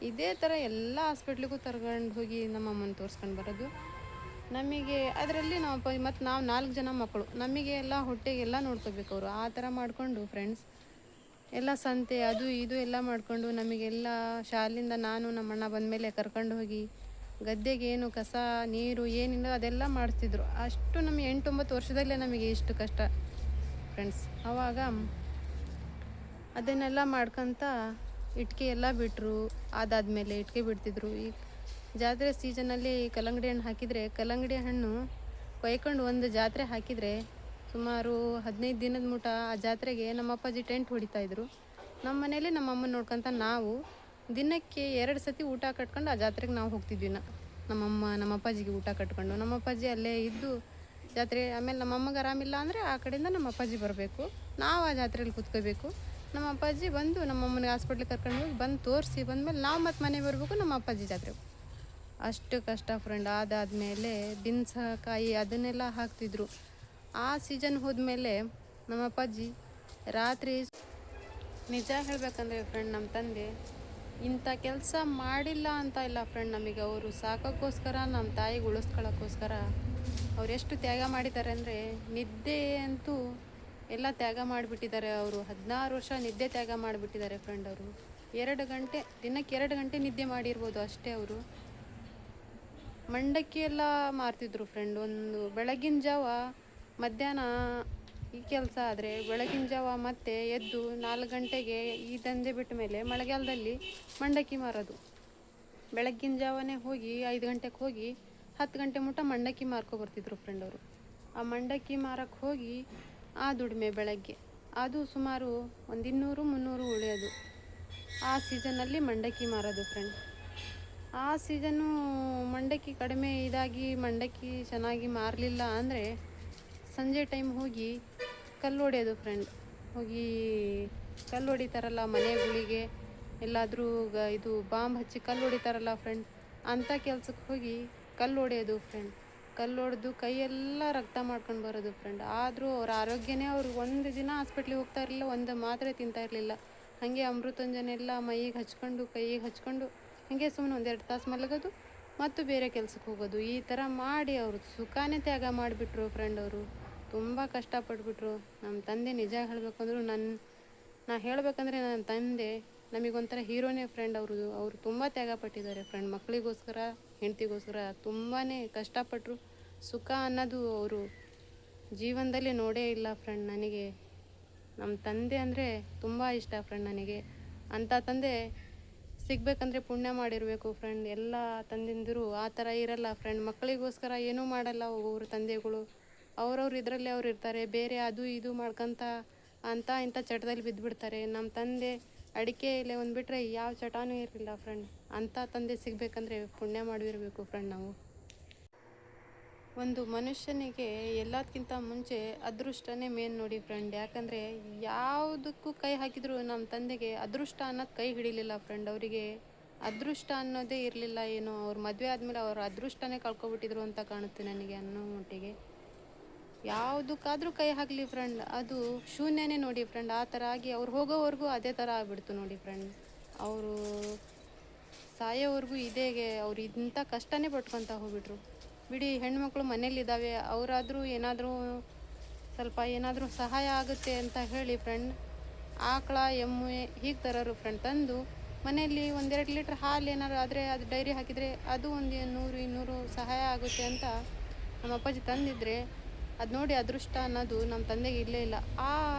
A: ಇದೇ ಥರ ಎಲ್ಲ ಹಾಸ್ಪಿಟ್ಲಿಗೂ ತಗೊಂಡು ಹೋಗಿ ನಮ್ಮ ಅಮ್ಮನ ತೋರಿಸ್ಕೊಂಡು ಬರೋದು. ನಮಗೆ ಅದರಲ್ಲಿ ನಾವು ಮತ್ತು ನಾವು 4 ಜನ ಮಕ್ಕಳು, ನಮಗೆ ಎಲ್ಲ ಹೊಟ್ಟೆಗೆಲ್ಲ ನೋಡ್ಕೋಬೇಕು ಅವರು. ಆ ಥರ ಮಾಡಿಕೊಂಡು ಫ್ರೆಂಡ್ಸ್ ಎಲ್ಲ ಸಂತೆ ಅದು ಇದು ಎಲ್ಲ ಮಾಡಿಕೊಂಡು ನಮಗೆಲ್ಲ ಶಾಲೆಯಿಂದ ನಾನು ನಮ್ಮ ಅಣ್ಣ ಬಂದಮೇಲೆ ಕರ್ಕೊಂಡು ಹೋಗಿ ಗದ್ದೆಗೆ ಏನು ಕಸ ನೀರು ಏನಿಲ್ಲ ಅದೆಲ್ಲ ಮಾಡಿಸ್ತಿದ್ರು. ಅಷ್ಟು ನಮಗೆ 8-9 ವರ್ಷದಲ್ಲೇ ನಮಗೆ ಇಷ್ಟು ಕಷ್ಟ ಫ್ರೆಂಡ್ಸ್. ಆವಾಗ ಅದನ್ನೆಲ್ಲ ಮಾಡ್ಕೊತ ಇಟ್ಕೆ ಎಲ್ಲ ಬಿಟ್ಟರು. ಅದಾದಮೇಲೆ ಇಟ್ಕೆ ಬಿಡ್ತಿದ್ರು. ಈ ಜಾತ್ರೆ ಸೀಸನಲ್ಲಿ ಕಲ್ಲಂಗಡಿ ಹಣ್ಣು ಹಾಕಿದರೆ, ಕಲ್ಲಂಗಡಿ ಹಣ್ಣು ಕೊಯ್ಕೊಂಡು ಒಂದು ಜಾತ್ರೆ ಹಾಕಿದರೆ ಸುಮಾರು 15 ದಿನದ ಮುಟ ಆ ಜಾತ್ರೆಗೆ ನಮ್ಮ ಅಪ್ಪಾಜಿ ಟೆಂಟ್ ಹೊಡಿತಾಯಿದ್ರು. ನಮ್ಮ ಮನೇಲಿ ನಮ್ಮ ಅಮ್ಮನ ನೋಡ್ಕೊತ ನಾವು ದಿನಕ್ಕೆ 2 ಸತಿ ಊಟ ಕಟ್ಕೊಂಡು ಆ ಜಾತ್ರೆಗೆ ನಾವು ಹೋಗ್ತಿದ್ವಿ. ನಮ್ಮ ಅಪ್ಪಾಜಿಗೆ ಊಟ ಕಟ್ಕೊಂಡು ನಮ್ಮ ಅಪ್ಪಾಜಿ ಅಲ್ಲೇ ಇದ್ದು ಜಾತ್ರೆ. ಆಮೇಲೆ ನಮ್ಮ ಅಮ್ಮಗೆ ಆರಾಮಿಲ್ಲ ಅಂದರೆ ಆ ಕಡೆಯಿಂದ ನಮ್ಮ ಅಪ್ಪಾಜಿ ಬರಬೇಕು, ನಾವು ಆ ಜಾತ್ರೆಯಲ್ಲಿ ಕೂತ್ಕೋಬೇಕು. ನಮ್ಮ ಅಪ್ಪಾಜಿ ಬಂದು ನಮ್ಮ ಅಮ್ಮನಿಗೆ ಹಾಸ್ಪಿಟ್ಲಿಗೆ ಕರ್ಕೊಂಡು ಹೋಗಿ ಬಂದು ತೋರಿಸಿ ಬಂದಮೇಲೆ ನಾವು ಮತ್ತೆ ಮನೆಗೆ ಬರಬೇಕು ನಮ್ಮ ಅಪ್ಪಾಜಿ ಜಾತ್ರೆಗೆ. ಅಷ್ಟು ಕಷ್ಟ ಫ್ರೆಂಡ್. ಅದಾದಮೇಲೆ ಬಿನ್ಸಕಾಯಿ ಅದನ್ನೆಲ್ಲ ಹಾಕ್ತಿದ್ರು. ಆ ಸೀಸನ್ ಹೋದ್ಮೇಲೆ ನಮ್ಮ ಅಪ್ಪಾಜಿ ರಾತ್ರಿ, ನಿಜ ಹೇಳಬೇಕಂದ್ರೆ ಫ್ರೆಂಡ್ ನಮ್ಮ ತಂದೆ ಇಂಥ ಕೆಲಸ ಮಾಡಿಲ್ಲ ಅಂತ ಇಲ್ಲ ಫ್ರೆಂಡ್. ನಮಗೆ ಅವರು ಸಾಕೋಕ್ಕೋಸ್ಕರ, ನಮ್ಮ ತಾಯಿಗೆ ಉಳಿಸ್ಕೊಳ್ಳೋಕ್ಕೋಸ್ಕರ ಅವ್ರು ಎಷ್ಟು ತ್ಯಾಗ ಮಾಡಿದ್ದಾರೆ ಅಂದರೆ, ನಿದ್ದೆ ಅಂತೂ ಎಲ್ಲ ತ್ಯಾಗ ಮಾಡಿಬಿಟ್ಟಿದ್ದಾರೆ ಅವರು. 16 ವರ್ಷ ನಿದ್ದೆ ತ್ಯಾಗ ಮಾಡಿಬಿಟ್ಟಿದ್ದಾರೆ ಫ್ರೆಂಡ್. ಅವರು 2 ಗಂಟೆ ದಿನಕ್ಕೆ 2 ಗಂಟೆ ನಿದ್ದೆ ಮಾಡಿರ್ಬೋದು ಅಷ್ಟೇ. ಅವರು ಮಂಡಕ್ಕಿ ಎಲ್ಲ ಮಾರ್ತಿದ್ರು ಫ್ರೆಂಡ್. ಒಂದು ಬೆಳಗಿನ ಜಾವ ಮಧ್ಯಾಹ್ನ ಈ ಕೆಲಸ ಆದರೆ ಬೆಳಗಿನ ಜಾವ ಮತ್ತೆ ಎದ್ದು 4 ಗಂಟೆಗೆ ಈ ದಂಧೆ ಬಿಟ್ಟ ಮೇಲೆ ಮಳೆಗಾಲದಲ್ಲಿ ಮಂಡಕ್ಕಿ ಮಾರೋದು. ಬೆಳಗ್ಗಿನ ಜಾವನೇ ಹೋಗಿ 5 ಗಂಟೆಗೆ ಹೋಗಿ 10 ಗಂಟೆ ಮುಟ ಮಂಡಕ್ಕಿ ಮಾರ್ಕೊಬರ್ತಿದ್ರು ಫ್ರೆಂಡ್ ಅವರು. ಆ ಮಂಡಕ್ಕಿ ಮಾರಕ್ಕೆ ಹೋಗಿ ಆ ದುಡಿಮೆ ಬೆಳಗ್ಗೆ ಅದು ಸುಮಾರು ಒಂದು 200-300 ಉಳಿಯೋದು. ಆ ಸೀಸನ್ನಲ್ಲಿ ಮಂಡಕ್ಕಿ ಮಾರೋದು ಫ್ರೆಂಡ್. ಆ ಸೀಸನ್ನು ಮಂಡಕ್ಕಿ ಕಡಿಮೆ ಇದಾಗಿ ಮಂಡಕ್ಕಿ ಚೆನ್ನಾಗಿ ಮಾರಲಿಲ್ಲ ಅಂದರೆ ಸಂಜೆ ಟೈಮ್ ಹೋಗಿ ಕಲ್ಲು ಹೊಡೆಯೋದು ಫ್ರೆಂಡ್. ಹೋಗಿ ಕಲ್ಲು ಹೊಡಿತಾರಲ್ಲ ಮನೆಗಳಿಗೆ, ಎಲ್ಲಾದರೂ ಇದು ಬಾಂಬ್ ಹಚ್ಚಿ ಕಲ್ಲು ಹೊಡಿತಾರಲ್ಲ ಫ್ರೆಂಡ್, ಅಂಥ ಕೆಲ್ಸಕ್ಕೆ ಹೋಗಿ ಕಲ್ಲು ಹೊಡೆಯೋದು ಫ್ರೆಂಡ್. ಕಲ್ಲು ಹೊಡೆದು ಕೈಯೆಲ್ಲ ರಕ್ತ ಮಾಡ್ಕೊಂಡು ಬರೋದು ಫ್ರೆಂಡ್. ಆದರೂ ಅವ್ರ ಆರೋಗ್ಯನೇ, ಅವ್ರು ಒಂದು ದಿನ ಹಾಸ್ಪಿಟ್ಲಿಗೆ ಹೋಗ್ತಾ ಇರಲಿಲ್ಲ, ಒಂದು ಮಾತ್ರೆ ತಿಂತಾ ಇರಲಿಲ್ಲ. ಹಾಗೆ ಅಮೃತಾಂಜನ್ ಎಲ್ಲ ಮೈಗೆ ಹಚ್ಕೊಂಡು ಕೈಗೆ ಹಚ್ಕೊಂಡು ಹಾಗೆ ಸುಮ್ಮನೆ 1-2 ತಾಸು ಮಲಗೋದು ಮತ್ತು ಬೇರೆ ಕೆಲ್ಸಕ್ಕೆ ಹೋಗೋದು. ಈ ಥರ ಮಾಡಿ ಅವರು ಸುಖಾನೇ ತ್ಯಾಗ ಮಾಡಿಬಿಟ್ರು ಫ್ರೆಂಡ್. ಅವರು ತುಂಬ ಕಷ್ಟಪಟ್ಬಿಟ್ರು. ನಮ್ಮ ತಂದೆ ನಿಜ ಹೇಳಬೇಕಂದ್ರೂ ನಾ ಹೇಳಬೇಕಂದ್ರೆ ನನ್ನ ತಂದೆ ನಮಗೊಂಥರ ಹೀರೋನೇ ಫ್ರೆಂಡ್. ಅವರು ತುಂಬ ತ್ಯಾಗ ಪಟ್ಟಿದ್ದಾರೆ ಫ್ರೆಂಡ್. ಮಕ್ಕಳಿಗೋಸ್ಕರ, ಹೆಂಡತಿಗೋಸ್ಕರ ತುಂಬಾ ಕಷ್ಟಪಟ್ಟರು. ಸುಖ ಅನ್ನೋದು ಅವರು ಜೀವನದಲ್ಲಿ ನೋಡೇ ಇಲ್ಲ ಫ್ರೆಂಡ್. ನನಗೆ ನಮ್ಮ ತಂದೆ ಅಂದರೆ ತುಂಬ ಇಷ್ಟ ಫ್ರೆಂಡ್. ನನಗೆ ಅಂಥ ತಂದೆ ಸಿಗಬೇಕಂದ್ರೆ ಪುಣ್ಯ ಮಾಡಿರಬೇಕು ಫ್ರೆಂಡ್. ಎಲ್ಲ ತಂದೆಂದಿರು ಆ ಥರ ಇರಲ್ಲ ಫ್ರೆಂಡ್. ಮಕ್ಕಳಿಗೋಸ್ಕರ ಏನೂ ಮಾಡಲ್ಲ ಒಬ್ಬೊಬ್ರು ತಂದೆಗಳು. ಅವ್ರವ್ರು ಇದರಲ್ಲೇ ಅವ್ರು ಇರ್ತಾರೆ, ಬೇರೆ ಅದು ಇದು ಮಾಡ್ಕೊತ ಇಂಥ ಚಟದಲ್ಲಿ ಬಿದ್ದುಬಿಡ್ತಾರೆ. ನಮ್ಮ ತಂದೆ ಅಡಿಕೆ ಎಲೆ ಒಂದು ಬಿಟ್ಟರೆ ಯಾವ ಚಟನೂ ಇರಲಿಲ್ಲ ಫ್ರೆಂಡ್. ಅಂಥ ತಂದೆ ಸಿಗಬೇಕಂದ್ರೆ ಪುಣ್ಯ ಮಾಡಿರಬೇಕು ಫ್ರೆಂಡ್ ನಾವು. ಒಂದು ಮನುಷ್ಯನಿಗೆ ಎಲ್ಲದಕ್ಕಿಂತ ಮುಂಚೆ ಅದೃಷ್ಟನೇ ಮೇನ್ ನೋಡಿ ಫ್ರೆಂಡ್. ಯಾಕಂದರೆ ಯಾವುದಕ್ಕೂ ಕೈ ಹಾಕಿದ್ರು ನಮ್ಮ ತಂದೆಗೆ ಅದೃಷ್ಟ ಅನ್ನೋದು ಕೈ ಹಿಡಿಲಿಲ್ಲ ಫ್ರೆಂಡ್. ಅವರಿಗೆ ಅದೃಷ್ಟ ಅನ್ನೋದೇ ಇರಲಿಲ್ಲ ಏನೋ. ಅವ್ರು ಮದುವೆ ಆದಮೇಲೆ ಅವ್ರ ಅದೃಷ್ಟನೇ ಕಳ್ಕೊಬಿಟ್ಟಿದ್ರು ಅಂತ ಕಾಣುತ್ತೆ ನನಗೆ ಅನ್ನೋ ಮಟ್ಟಿಗೆ. ಯಾವುದಕ್ಕಾದರೂ ಕೈ ಹಾಕಲಿ ಫ್ರೆಂಡ್, ಅದು ಶೂನ್ಯನೇ ನೋಡಿ ಫ್ರೆಂಡ್. ಆ ಥರ ಆಗಿ ಅವ್ರು ಹೋಗೋವರೆಗೂ ಅದೇ ಥರ ಆಗಿಬಿಡ್ತು ನೋಡಿ ಫ್ರೆಂಡ್. ಅವರು ಸಾಯೋವರೆಗೂ ಅವ್ರು ಇಂಥ ಕಷ್ಟನೇ ಪಟ್ಕೊತ ಹೋಗ್ಬಿಟ್ರು. ಬಿಡಿ, ಹೆಣ್ಮಕ್ಳು ಮನೇಲಿದ್ದಾವೆ, ಅವರಾದರೂ ಏನಾದರೂ ಸ್ವಲ್ಪ ಏನಾದರೂ ಸಹಾಯ ಆಗುತ್ತೆ ಅಂತ ಹೇಳಿ ಫ್ರೆಂಡ್ ಆಕಳ ಎಮ್ಮೆ ಹೀಗೆ ತರೋರು ಫ್ರೆಂಡ್. ತಂದು ಮನೆಯಲ್ಲಿ 1-2 ಲೀಟ್ರ್ ಹಾಲು ಏನಾದ್ರು ಆದರೆ ಅದು ಡೈರಿ ಹಾಕಿದರೆ ಅದು ಒಂದು 100-200 ಸಹಾಯ ಆಗುತ್ತೆ ಅಂತ ನಮ್ಮ ಅಪ್ಪಾಜಿ ತಂದಿದ್ರೆ, ಅದು ನೋಡಿ ಅದೃಷ್ಟ ಅನ್ನೋದು ನಮ್ಮ ತಂದೆಗೆ ಇಲ್ಲೇ ಇಲ್ಲ. ಆ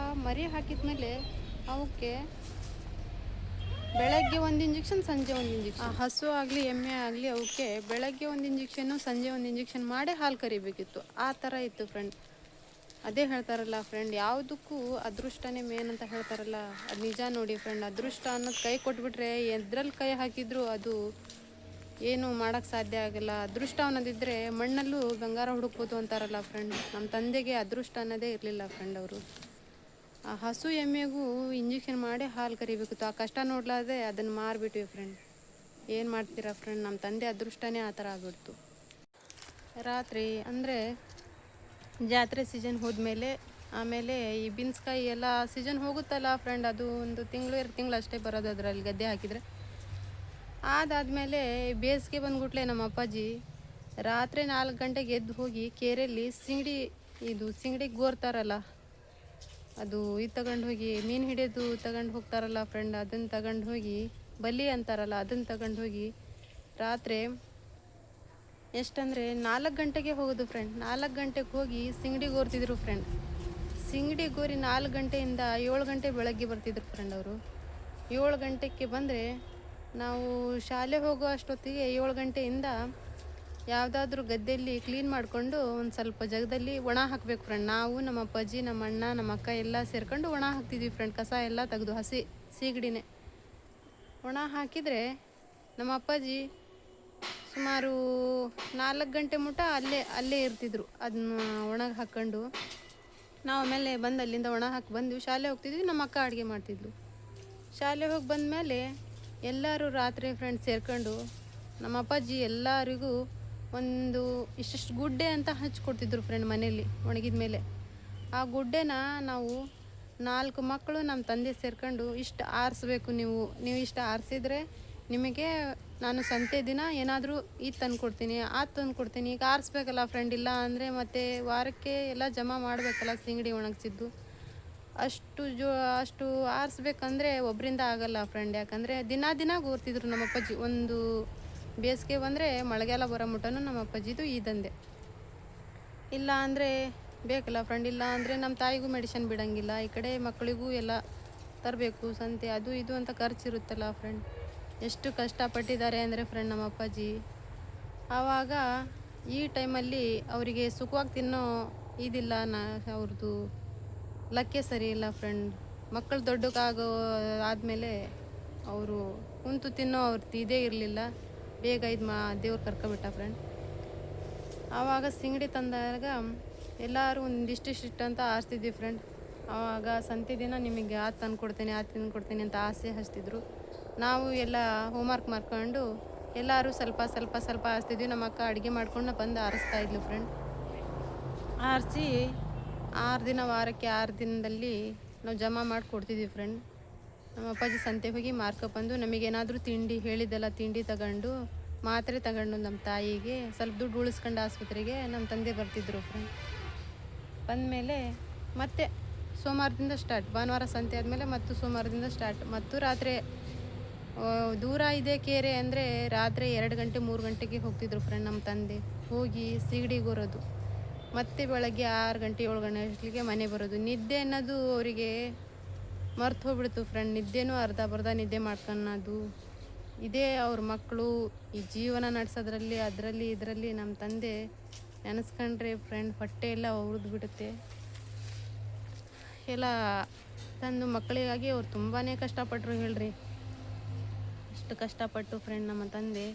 A: ಮರಿ ಹಾಕಿದ ಮೇಲೆ ಅವಕ್ಕೆ ಬೆಳಗ್ಗೆ 1 ಇಂಜೆಕ್ಷನ್, ಸಂಜೆ 1 ಇಂಜೆಕ್ಷನ್. ಆ ಹಸು ಆಗಲಿ ಎಮ್ಮೆ ಆಗಲಿ ಅವಕ್ಕೆ ಬೆಳಗ್ಗೆ 1 ಇಂಜೆಕ್ಷನ್ನು, ಸಂಜೆ 1 ಇಂಜೆಕ್ಷನ್ ಮಾಡಿ ಹಾಲು ಕರಿಬೇಕಿತ್ತು. ಆ ಥರ ಇತ್ತು ಫ್ರೆಂಡ್. ಅದೇ ಹೇಳ್ತಾರಲ್ಲ ಫ್ರೆಂಡ್, ಯಾವುದಕ್ಕೂ ಅದೃಷ್ಟನೇ ಮೇನ್ ಅಂತ ಹೇಳ್ತಾರಲ್ಲ, ಅದು ನಿಜ ನೋಡಿ ಫ್ರೆಂಡ್. ಅದೃಷ್ಟ ಅನ್ನೋದು ಕೈ ಕೊಟ್ಬಿಟ್ರೆ ಎದ್ರಲ್ಲಿ ಕೈ ಹಾಕಿದ್ರು ಅದು ಏನು ಮಾಡೋಕ್ಕೆ ಸಾಧ್ಯ ಆಗಲ್ಲ. ಅದೃಷ್ಟ ಅನ್ನೋದಿದ್ದರೆ ಮಣ್ಣಲ್ಲೂ ಬಂಗಾರ ಹುಡುಕ್ಬೋದು ಅಂತಾರಲ್ಲ ಫ್ರೆಂಡ್. ನಮ್ಮ ತಂದೆಗೆ ಅದೃಷ್ಟ ಅನ್ನೋದೇ ಇರಲಿಲ್ಲ ಫ್ರೆಂಡ್. ಅವರು ಆ ಹಸು ಎಮ್ಮೆಗೂ ಇಂಜೆಕ್ಷನ್ ಮಾಡಿ ಹಾಲು ಕರಿಬೇಕಿತ್ತು. ಆ ಕಷ್ಟ ನೋಡ್ಲಾದೆ ಅದನ್ನು ಮಾರಿಬಿಟ್ವಿ ಫ್ರೆಂಡ್. ಏನು ಮಾಡ್ತೀರಾ ಫ್ರೆಂಡ್, ನಮ್ಮ ತಂದೆ ಅದೃಷ್ಟನೇ ಆ ಥರ ಆಗ್ಬಿಡ್ತು. ರಾತ್ರಿ ಅಂದರೆ ಜಾತ್ರೆ ಸೀಸನ್ ಹೋದ್ಮೇಲೆ ಆಮೇಲೆ ಈ ಬೀನ್ಸ್ಕಾಯಿ ಎಲ್ಲ ಸೀಸನ್ ಹೋಗುತ್ತಲ್ಲ ಫ್ರೆಂಡ್, ಅದು ಒಂದು ತಿಂಗಳು 2 ತಿಂಗಳು ಅಷ್ಟೇ ಬರೋದು ಅದರಲ್ಲಿ ಗದ್ದೆ ಹಾಕಿದರೆ. ಅದಾದಮೇಲೆ ಬೇಸಿಗೆ ಬಂದ್ಬಿಟ್ಲೆ ನಮ್ಮ ಅಪ್ಪಾಜಿ ರಾತ್ರಿ 4 ಗಂಟೆಗೆ ಎದ್ದು ಹೋಗಿ ಕೆರೆಯಲ್ಲಿ ಸಿಂಗಡಿ ಗೋರ್ತಾರಲ್ಲ, ಅದು ಇದು ತಗೊಂಡು ಹೋಗಿ ಮೀನು ಹಿಡಿಯೋದು ತಗೊಂಡು ಹೋಗ್ತಾರಲ್ಲ ಫ್ರೆಂಡ್, ಅದನ್ನು ತಗೊಂಡು ಹೋಗಿ ಬಲಿ ಅಂತಾರಲ್ಲ, ಅದನ್ನು ತಗೊಂಡು ಹೋಗಿ ರಾತ್ರಿ ಎಷ್ಟಂದರೆ 4 ಗಂಟೆಗೆ ಹೋಗೋದು ಫ್ರೆಂಡ್. 4 ಗಂಟೆಗೆ ಹೋಗಿ ಸಿಂಗಡಿ ಗೋರ್ತಿದ್ರು ಫ್ರೆಂಡ್. ಸಿಂಗಡಿ ಗೋರಿ 4 ಗಂಟೆಯಿಂದ 7 ಗಂಟೆ ಬೆಳಗ್ಗೆ ಬರ್ತಿದ್ರು ಫ್ರೆಂಡ್. ಅವರು 7 ಗಂಟೆಗೆ ಬಂದರೆ ನಾವು ಶಾಲೆ ಹೋಗೋ ಅಷ್ಟೊತ್ತಿಗೆ 7 ಗಂಟೆಯಿಂದ ಯಾವುದಾದ್ರೂ ಗದ್ದೆಯಲ್ಲಿ ಕ್ಲೀನ್ ಮಾಡಿಕೊಂಡು ಒಂದು ಸ್ವಲ್ಪ ಜಾಗದಲ್ಲಿ ಒಣ ಹಾಕಬೇಕು ಫ್ರೆಂಡ್. ನಾವು ನಮ್ಮ ಅಪ್ಪಾಜಿ, ನಮ್ಮ ಅಣ್ಣ, ನಮ್ಮ ಅಕ್ಕ ಎಲ್ಲ ಸೇರ್ಕೊಂಡು ಒಣ ಹಾಕ್ತಿದ್ವಿ ಫ್ರೆಂಡ್. ಕಸ ಎಲ್ಲ ತೆಗೆದು ಹಸಿ ಸೀಗಡಿನೇ ಒಣ ಹಾಕಿದರೆ ನಮ್ಮ ಅಪ್ಪಾಜಿ ಸುಮಾರು 4 ಗಂಟೆ ಮುಟ ಅಲ್ಲೇ ಇರ್ತಿದ್ರು. ಅದನ್ನ ಒಣಗಿ ಹಾಕ್ಕೊಂಡು ನಾವು ಆಮೇಲೆ ಬಂದು ಅಲ್ಲಿಂದ ಒಣ ಹಾಕಿ ಬಂದು ಶಾಲೆ ಹೋಗ್ತಿದ್ವಿ. ನಮ್ಮ ಅಕ್ಕ ಅಡುಗೆ ಮಾಡ್ತಿದ್ಲು. ಶಾಲೆ ಹೋಗಿ ಬಂದಮೇಲೆ ಎಲ್ಲರೂ ರಾತ್ರಿ ಫ್ರೆಂಡ್ಸ್ ಸೇರ್ಕೊಂಡು ನಮ್ಮ ಅಪ್ಪಾಜಿ ಎಲ್ಲರಿಗೂ ಒಂದು ಇಷ್ಟಿಷ್ಟು ಗುಡ್ಡೆ ಅಂತ ಹಚ್ಕೊಡ್ತಿದ್ರು ಫ್ರೆಂಡ್ ಮನೇಲಿ ಒಣಗಿದ ಮೇಲೆ. ಆ ಗುಡ್ಡೆನ ನಾವು 4 ಮಕ್ಕಳು ನಮ್ಮ ತಂದೆ ಸೇರ್ಕೊಂಡು ಇಷ್ಟು ಆರಿಸ್ಬೇಕು. ನೀವು ಇಷ್ಟು ಆರಿಸಿದ್ರೆ ನಿಮಗೆ ನಾನು ಸಂತೆ ದಿನ ಏನಾದರೂ ಇದು ತಂದುಕೊಡ್ತೀನಿ, ತಂದುಕೊಡ್ತೀನಿ. ಈಗ ಆರಿಸ್ಬೇಕಲ್ಲ ಫ್ರೆಂಡ್, ಇಲ್ಲ ಅಂದರೆ ಮತ್ತೆ ವಾರಕ್ಕೆ ಎಲ್ಲ ಜಮಾ ಮಾಡಬೇಕಲ್ಲ ಸಿಂಗಡಿ ಒಣಗಿಸಿದ್ದು. ಅಷ್ಟು ಆರಿಸ್ಬೇಕಂದ್ರೆ ಒಬ್ಬರಿಂದ ಆಗಲ್ಲ ಫ್ರೆಂಡ್. ಯಾಕಂದರೆ ದಿನ ಗೋರ್ತಿದ್ರು ನಮ್ಮ ಅಪ್ಪಾಜಿ. ಒಂದು ಬೇಸಿಗೆ ಬಂದರೆ ಮಳೆಗಾಲ ಬರೋ ಮುಟ್ಟನೂ ನಮ್ಮ ಅಪ್ಪಾಜಿದು ಈ ದಂಧೆ. ಇಲ್ಲ ಅಂದರೆ ಬೇಕಲ್ಲ ಫ್ರೆಂಡ್. ಇಲ್ಲ ಅಂದರೆ ನಮ್ಮ ತಾಯಿಗೂ ಮೆಡಿಷನ್ ಬಿಡೋಂಗಿಲ್ಲ. ಈ ಕಡೆ ಮಕ್ಕಳಿಗೂ ಎಲ್ಲ ತರಬೇಕು, ಸಂತೆ ಅದು ಇದು ಅಂತ ಖರ್ಚಿರುತ್ತಲ್ಲ ಫ್ರೆಂಡ್. ಎಷ್ಟು ಕಷ್ಟಪಟ್ಟಿದ್ದಾರೆ ಅಂದರೆ ಫ್ರೆಂಡ್ ನಮ್ಮ ಅಪ್ಪಾಜಿ. ಆವಾಗ ಈ ಟೈಮಲ್ಲಿ ಅವರಿಗೆ ಸುಖವಾಗಿ ತಿನ್ನೋ ಇದಿಲ್ಲ, ಅವ್ರದ್ದು ಲಕ್ಕೆ ಸರಿ ಇಲ್ಲ ಫ್ರೆಂಡ್. ಮಕ್ಕಳು ದೊಡ್ಡಕ್ಕಾಗೋ ಆದಮೇಲೆ ಅವರು ಕುಂತು ತಿನ್ನೋ ಅವ್ರದ್ದು ಇದೇ ಇರಲಿಲ್ಲ. ಬೇಗ ದೇವ್ರು ಕರ್ಕೊಬಿಟ್ಟ ಫ್ರೆಂಡ್. ಆವಾಗ ಸಿಂಗಡಿ ತಂದಾಗ ಎಲ್ಲರೂ ಒಂದಿಷ್ಟಿಷ್ಟು ಅಂತ ಆರಿಸ್ತಿದ್ವಿ ಫ್ರೆಂಡ್. ಆವಾಗ ಸಂತೆ ದಿನ ನಿಮಗೆ ತಂದುಕೊಡ್ತೀನಿ ಅಂತ ಆಸೆ ಹಚ್ತಿದ್ರು. ನಾವು ಎಲ್ಲ ಹೋಮ್ವರ್ಕ್ ಮಾಡ್ಕೊಂಡು ಎಲ್ಲರೂ ಸ್ವಲ್ಪ ಆರಿಸ್ತಿದ್ವಿ. ನಮ್ಮ ಅಕ್ಕ ಅಡುಗೆ ಮಾಡ್ಕೊಂಡು ಬಂದು ಆರಿಸ್ತಾಯಿದ್ಲು ಫ್ರೆಂಡ್. ಆರಿಸಿ 6 ದಿನ, ವಾರಕ್ಕೆ 6 ದಿನದಲ್ಲಿ ನಾವು ಜಮಾ ಮಾಡಿ ಕೊಡ್ತಿದ್ವಿ ಫ್ರೆಂಡ್. ನಮ್ಮ ಅಪ್ಪಾಜಿ ಸಂತೆಗೆ ಹೋಗಿ ಮಾರ್ಕೊಬಂದು ನಮಗೇನಾದರೂ ತಿಂಡಿ ಹೇಳಿದ್ದೆಲ್ಲ ತಿಂಡಿ ತಗೊಂಡು ಮಾತ್ರೆ ತಗೊಂಡು ನಮ್ಮ ತಾಯಿಗೆ ಸ್ವಲ್ಪ ದುಡ್ಡು ಉಳಿಸ್ಕೊಂಡು ಆಸ್ಪತ್ರೆಗೆ ನಮ್ಮ ತಂದೆ ಬರ್ತಿದ್ರು ಫ್ರೆಂಡ್. ಬಂದಮೇಲೆ ಮತ್ತೆ ಸೋಮವಾರದಿಂದ ಸ್ಟಾರ್ಟ್, ಭಾನುವಾರ ಸಂತೆ ಆದಮೇಲೆ ಮತ್ತು ಸೋಮವಾರದಿಂದ ಸ್ಟಾರ್ಟ್. ಮತ್ತು ರಾತ್ರಿ ದೂರ ಇದೆ ಕೆರೆ ಅಂದರೆ ರಾತ್ರಿ 2 ಗಂಟೆ 3 ಗಂಟೆಗೆ ಹೋಗ್ತಿದ್ರು ಫ್ರೆಂಡ್ ನಮ್ಮ ತಂದೆ. ಹೋಗಿ ಸಿಗಡಿಗೋರೋದು, ಮತ್ತೆ ಬೆಳಗ್ಗೆ 6 ಗಂಟೆ 7 ಗಂಟೆಗೆ ಮನೆ ಬರೋದು. ನಿದ್ದೆ ಅನ್ನೋದು ಅವರಿಗೆ ಮರ್ತು ಹೋಗ್ಬಿಡ್ತು ಫ್ರೆಂಡ್. ನಿದ್ದೆನೂ ಅರ್ಧ ನಿದ್ದೆ ಮಾಡ್ಕೊಳೋದು. ಇದೇ ಅವ್ರ ಮಕ್ಕಳು ಈ ಜೀವನ ನಡೆಸೋದ್ರಲ್ಲಿ ಇದರಲ್ಲಿ ನಮ್ಮ ತಂದೆ ನೆನೆಸ್ಕೊಂಡ್ರೆ ಫ್ರೆಂಡ್ ಹೊಟ್ಟೆ ಎಲ್ಲ ಉರಿದು ಬಿಡುತ್ತೆ. ಎಲ್ಲ ತಂದು ಮಕ್ಕಳಿಗಾಗಿ ಅವ್ರು ತುಂಬಾ ಕಷ್ಟಪಟ್ಟರು ಹೇಳ್ರಿ. ಅಷ್ಟು ಕಷ್ಟಪಟ್ಟು ಫ್ರೆಂಡ್ ನಮ್ಮ ತಂದೆ.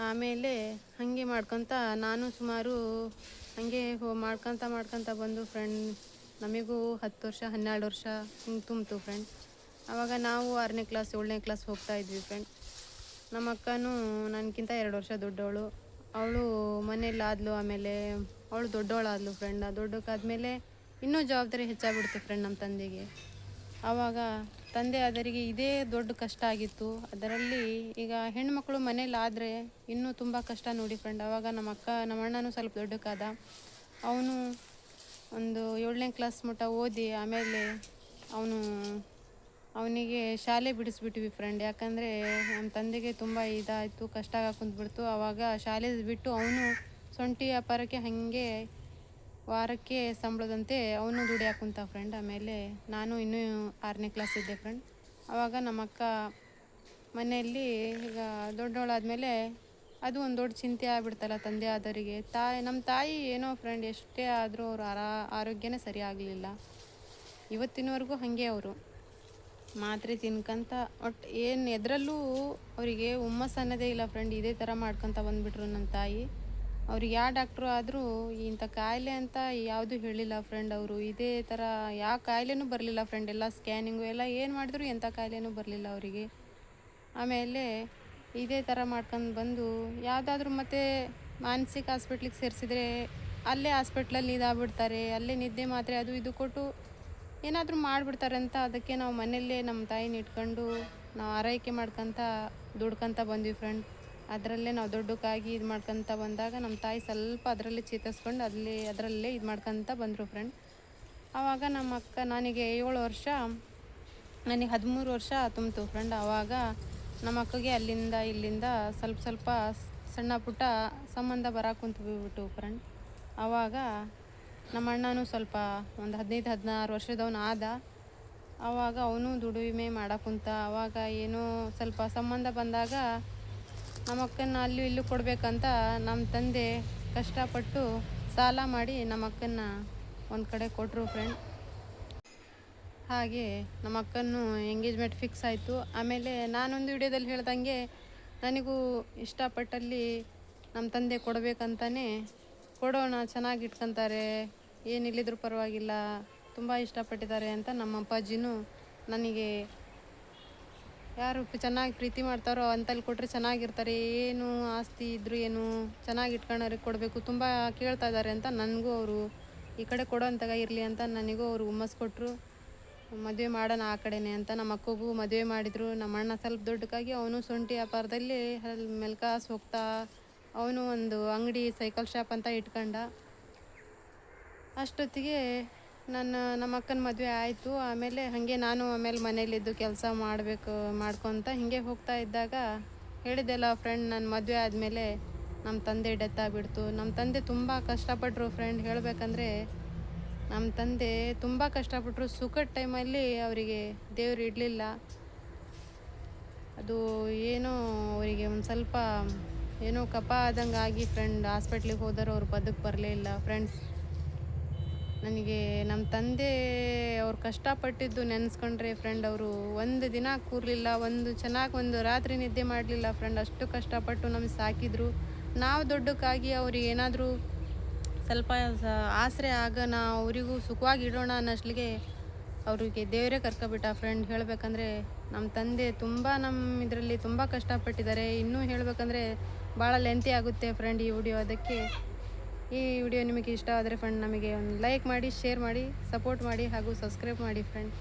A: ಆಮೇಲೆ ಹಾಗೆ ಮಾಡ್ಕೊತ ನಾನು ಸುಮಾರು ಹಾಗೆ ಮಾಡ್ಕೊತ ಬಂದು ಫ್ರೆಂಡ್. ನಮಗೂ 10 ವರ್ಷ 12 ವರ್ಷ ಹಿಂಗೆ ತುಂಬಿತು ಫ್ರೆಂಡ್. ಆವಾಗ ನಾವು 6ನೇ ಕ್ಲಾಸ್ 7ನೇ ಕ್ಲಾಸ್ ಹೋಗ್ತಾಯಿದ್ವಿ ಫ್ರೆಂಡ್. ನಮ್ಮ ಅಕ್ಕನೂ ನನಗಿಂತ 2 ವರ್ಷ ದೊಡ್ಡವಳು. ಅವಳು ಮನೇಲಿ ಆದಳು. ಆಮೇಲೆ ಅವಳು ದೊಡ್ಡವಳಾದಳು ಫ್ರೆಂಡ್. ದೊಡ್ಡಕ್ಕಾದ್ಮೇಲೆ ಇನ್ನೂ ಜವಾಬ್ದಾರಿ ಹೆಚ್ಚಾಗ್ಬಿಡ್ತು ಫ್ರೆಂಡ್ ನಮ್ಮ ತಂದೆಗೆ. ಆವಾಗ ತಂದೆ ಆದರಿಗೆ ಇದೇ ದೊಡ್ಡ ಕಷ್ಟ ಆಗಿತ್ತು. ಅದರಲ್ಲಿ ಈಗ ಹೆಣ್ಮಕ್ಳು ಮನೇಲಿ ಆದರೆ ಇನ್ನೂ ತುಂಬ ಕಷ್ಟ ನೋಡಿ ಫ್ರೆಂಡ್. ಆವಾಗ ನಮ್ಮ ಅಣ್ಣನೂ ಸ್ವಲ್ಪ ದೊಡ್ಡಕ್ಕಾದ. ಅವನು ಒಂದು 7ನೇ ಕ್ಲಾಸ್ ಮಟ್ಟ ಓದಿ ಆಮೇಲೆ ಅವನಿಗೆ ಶಾಲೆ ಬಿಡಿಸ್ಬಿಟ್ವಿ ಫ್ರೆಂಡ್. ಯಾಕಂದರೆ ನಮ್ಮ ತಂದೆಗೆ ತುಂಬ ಇದಾಯಿತು, ಕಷ್ಟ ಕುಂತ್ಬಿಡ್ತು. ಆವಾಗ ಶಾಲೆ ಬಿಟ್ಟು ಅವನು ಸೊಂಟಿ ವ್ಯಾಪಾರಕ್ಕೆ ಹಾಗೆ ವಾರಕ್ಕೆ ಸಂಬಳದಂತೆ ಅವನು ದುಡಿಯಾಕೆ ಕುಂತ ಫ್ರೆಂಡ್. ಆಮೇಲೆ ನಾನು ಇನ್ನೂ 6ನೇ ಕ್ಲಾಸ್ ಇದ್ದೆ ಫ್ರೆಂಡ್. ಆವಾಗ ನಮ್ಮ ಅಕ್ಕ ಮನೆಯಲ್ಲಿ ಈಗ ದೊಡ್ಡವಳಾದಮೇಲೆ ಅದು ಒಂದು ದೊಡ್ಡ ಚಿಂತೆ ಆಗ್ಬಿಡ್ತಲ್ಲ ತಂದೆ ಆದವರಿಗೆ. ನಮ್ಮ ತಾಯಿ ಏನೋ ಫ್ರೆಂಡ್ ಎಷ್ಟೇ ಆದರೂ ಅವ್ರ ಆರೋಗ್ಯನೇ ಸರಿ ಆಗಲಿಲ್ಲ. ಇವತ್ತಿನವರೆಗೂ ಹಾಗೆ ಅವರು ಮಾತ್ರೆ ತಿನ್ಕೊಂತ ಒಟ್ಟು ಏನು ಎದರಲ್ಲೂ ಅವರಿಗೆ ಹುಮ್ಮಸ್ಸು ಅನ್ನೋದೇ ಇಲ್ಲ ಫ್ರೆಂಡ್. ಇದೇ ಥರ ಮಾಡ್ಕೊತ ಬಂದುಬಿಟ್ರು ನನ್ನ ತಾಯಿ. ಅವ್ರಿಗೆ ಯಾವ ಡಾಕ್ಟ್ರು ಆದರೂ ಇಂಥ ಕಾಯಿಲೆ ಅಂತ ಯಾವುದೂ ಹೇಳಿಲ್ಲ ಫ್ರೆಂಡ್. ಅವರು ಇದೇ ಥರ ಯಾವ ಕಾಯಿಲೆನೂ ಬರಲಿಲ್ಲ ಫ್ರೆಂಡ್. ಎಲ್ಲ ಸ್ಕ್ಯಾನಿಂಗು ಎಲ್ಲ ಏನು ಮಾಡಿದ್ರು ಎಂಥ ಕಾಯಿಲೆನೂ ಬರಲಿಲ್ಲ ಅವರಿಗೆ. ಆಮೇಲೆ ಇದೇ ಥರ ಮಾಡ್ಕೊಂಡು ಬಂದು ಯಾವುದಾದ್ರೂ ಮತ್ತೆ ಮಾನಸಿಕ ಹಾಸ್ಪಿಟ್ಲಿಗೆ ಸೇರಿಸಿದ್ರೆ ಅಲ್ಲೇ ಹಾಸ್ಪಿಟ್ಲಲ್ಲಿ ಇದಾಗ್ಬಿಡ್ತಾರೆ. ಅಲ್ಲೇ ನಿದ್ದೆ ಮಾತ್ರೆ ಅದು ಇದು ಕೊಟ್ಟು ಏನಾದರೂ ಮಾಡಿಬಿಡ್ತಾರೆ ಅಂತ ಅದಕ್ಕೆ ನಾವು ಮನೆಯಲ್ಲೇ ನಮ್ಮ ತಾಯಿನ ಇಟ್ಕೊಂಡು ನಾವು ಆರೈಕೆ ಮಾಡ್ಕೊತ ದುಡ್ಕೊತ ಬಂದ್ವಿ ಫ್ರೆಂಡ್. ಅದರಲ್ಲೇ ನಾವು ದೊಡ್ಡಕ್ಕಾಗಿ ಇದು ಮಾಡ್ಕೊತ ಬಂದಾಗ ನಮ್ಮ ತಾಯಿ ಸ್ವಲ್ಪ ಅದರಲ್ಲೇ ಚೇತರಿಸ್ಕೊಂಡು ಅದರಲ್ಲೇ ಇದು ಮಾಡ್ಕೊತ ಬಂದರು ಫ್ರೆಂಡ್. ಆವಾಗ ನಮ್ಮ ಅಕ್ಕ ನನಗೆ 7 ವರ್ಷ, ನನಗೆ 13 ವರ್ಷ ತುಂಬಿತು ಫ್ರೆಂಡ್. ಆವಾಗ ನಮ್ಮ ಅಕ್ಕಗೆ ಅಲ್ಲಿಂದ ಇಲ್ಲಿಂದ ಸ್ವಲ್ಪ ಸಣ್ಣ ಪುಟ್ಟ ಸಂಬಂಧ ಬರೋಕೆ ಕುಂತ್ಬಿಟ್ಟು ಫ್ರೆಂಡ್. ಆವಾಗ ನಮ್ಮ ಅಣ್ಣನೂ ಸ್ವಲ್ಪ ಒಂದು 15-16 ವರ್ಷದವನು ಆದ. ಆವಾಗ ಅವನು ದುಡಿಮೆ ಮಾಡೋಕೆ ಕುಂತ. ಆವಾಗ ಏನೋ ಸ್ವಲ್ಪ ಸಂಬಂಧ ಬಂದಾಗ ನಮ್ಮ ಅಕ್ಕನ ಅಲ್ಲೂ ಇಲ್ಲೂ ಕೊಡಬೇಕಂತ ನಮ್ಮ ತಂದೆ ಕಷ್ಟಪಟ್ಟು ಸಾಲ ಮಾಡಿ ನಮ್ಮ ಅಕ್ಕನ ಒಂದು ಕಡೆ ಕೊಟ್ಟರು ಫ್ರೆಂಡ್. ಹಾಗೆ ನಮ್ಮ ಅಕ್ಕನೂ ಎಂಗೇಜ್ಮೆಂಟ್ ಫಿಕ್ಸ್ ಆಯಿತು. ಆಮೇಲೆ ನಾನೊಂದು ವಿಡಿಯೋದಲ್ಲಿ ಹೇಳ್ದಂಗೆ ನನಗೂ ಇಷ್ಟಪಟ್ಟಲ್ಲಿ ನಮ್ಮ ತಂದೆ ಕೊಡಬೇಕಂತಲೇ ಕೊಡೋಣ, ಚೆನ್ನಾಗಿ ಇಟ್ಕೊತಾರೆ, ಏನಿಲ್ಲಿದ್ರೂ ಪರವಾಗಿಲ್ಲ, ತುಂಬ ಇಷ್ಟಪಟ್ಟಿದ್ದಾರೆ ಅಂತ ನಮ್ಮ ಅಪ್ಪಾಜಿನೂ ನನಗೆ ಯಾರು ಚೆನ್ನಾಗಿ ಪ್ರೀತಿ ಮಾಡ್ತಾರೋ ಅಂತಲ್ಲಿ ಕೊಟ್ಟರೆ ಚೆನ್ನಾಗಿರ್ತಾರೆ, ಏನು ಆಸ್ತಿ ಇದ್ದರೂ ಏನು ಚೆನ್ನಾಗಿ ಇಟ್ಕೊಳ್ಳೋರಿಗೆ ಕೊಡಬೇಕು, ತುಂಬ ಕೇಳ್ತಾ ಇದ್ದಾರೆ ಅಂತ ನನಗೂ ಅವರು ಈ ಕಡೆ ಕೊಡೋ ಅಂತಾಗ ಇರಲಿ ಅಂತ ನನಗೂ ಅವರು ಹುಮ್ಮಸ್ ಕೊಟ್ಟರು. ಮದುವೆ ಮಾಡೋಣ ಆ ಕಡೆನೇ ಅಂತ ನಮ್ಮ ಅಕ್ಕಗೂ ಮದುವೆ ಮಾಡಿದರು. ನಮ್ಮ ಅಣ್ಣ ಸ್ವಲ್ಪ ದೊಡ್ಡಕ್ಕಾಗಿ ಅವನು ಶುಂಠಿ ವ್ಯಾಪಾರದಲ್ಲಿ ಅಲ್ಲಿ ಮೆಲ್ಕಾಸ್ ಹೋಗ್ತಾ ಅವನು ಒಂದು ಅಂಗಡಿ ಸೈಕಲ್ ಶಾಪ್ ಅಂತ ಇಟ್ಕೊಂಡ. ಅಷ್ಟೊತ್ತಿಗೆ ನಮ್ಮ ಅಕ್ಕನ ಮದುವೆ ಆಯಿತು. ಆಮೇಲೆ ಹಾಗೆ ನಾನು ಆಮೇಲೆ ಮನೇಲಿದ್ದು ಕೆಲಸ ಮಾಡ್ಕೊತ ಹೀಗೆ ಹೋಗ್ತಾ ಇದ್ದಾಗ ಹೇಳಿದ್ದೆಲ್ಲ ಫ್ರೆಂಡ್, ನನ್ನ ಮದುವೆ ಆದಮೇಲೆ ನಮ್ಮ ತಂದೆ ಡೆತ್ ಆಗಿಬಿಡ್ತು. ನಮ್ಮ ತಂದೆ ತುಂಬ ಕಷ್ಟಪಟ್ಟರು ಫ್ರೆಂಡ್. ಹೇಳಬೇಕಂದ್ರೆ ನಮ್ಮ ತಂದೆ ತುಂಬ ಕಷ್ಟಪಟ್ಟರು. ಸುಖದ ಟೈಮಲ್ಲಿ ಅವರಿಗೆ ದೇವ್ರು ಇಡಲಿಲ್ಲ. ಅದು ಏನೋ ಅವರಿಗೆ ಒಂದು ಸ್ವಲ್ಪ ಏನೋ ಕಪ ಆದಂಗೆ ಆಗಿ ಫ್ರೆಂಡ್ ಹಾಸ್ಪಿಟ್ಲಿಗೆ ಹೋದರೂ ಅವ್ರು ಬರಲೇ ಇಲ್ಲ ಫ್ರೆಂಡ್ಸ್. ನನಗೆ ನಮ್ಮ ತಂದೆ ಅವ್ರು ಕಷ್ಟಪಟ್ಟಿದ್ದು ನೆನೆಸ್ಕೊಂಡ್ರೆ ಫ್ರೆಂಡ್, ಅವರು ಒಂದು ದಿನ ಕೂರಲಿಲ್ಲ, ಒಂದು ರಾತ್ರಿ ನಿದ್ದೆ ಮಾಡಲಿಲ್ಲ ಫ್ರೆಂಡ್. ಅಷ್ಟು ಕಷ್ಟಪಟ್ಟು ನಮಗೆ ಸಾಕಿದ್ರು. ನಾವು ದೊಡ್ಡಕ್ಕಾಗಿ ಅವ್ರಿಗೆ ಏನಾದರೂ ಸ್ವಲ್ಪ ಆಸರೆ ಆಗೋಣ, ಅವರಿಗೂ ಸುಖವಾಗಿ ಇಡೋಣ ಅನ್ನೋಷ್ಟಲಿಗೆ ಅವರಿಗೆ ದೇವರೇ ಕರ್ಕೊಬಿಟ್ಟ ಫ್ರೆಂಡ್. ಹೇಳಬೇಕಂದ್ರೆ ನಮ್ಮ ತಂದೆ ತುಂಬ ನಮ್ಮ ಇದರಲ್ಲಿ ತುಂಬ ಕಷ್ಟಪಟ್ಟಿದ್ದಾರೆ. ಇನ್ನೂ ಹೇಳಬೇಕಂದ್ರೆ ಭಾಳ ಲೆಂತಿ ಆಗುತ್ತೆ ಫ್ರೆಂಡ್ ಈ ವಿಡಿಯೋ. ಅದಕ್ಕೆ ಈ ವಿಡಿಯೋ ನಿಮಗೆ ಇಷ್ಟ ಆದರೆ ಫ್ರೆಂಡ್ ನಮಗೆ ಒಂದು ಲೈಕ್ ಮಾಡಿ, ಶೇರ್ ಮಾಡಿ, ಸಪೋರ್ಟ್ ಮಾಡಿ ಹಾಗೂ ಸಬ್ಸ್ಕ್ರೈಬ್ ಮಾಡಿ ಫ್ರೆಂಡ್.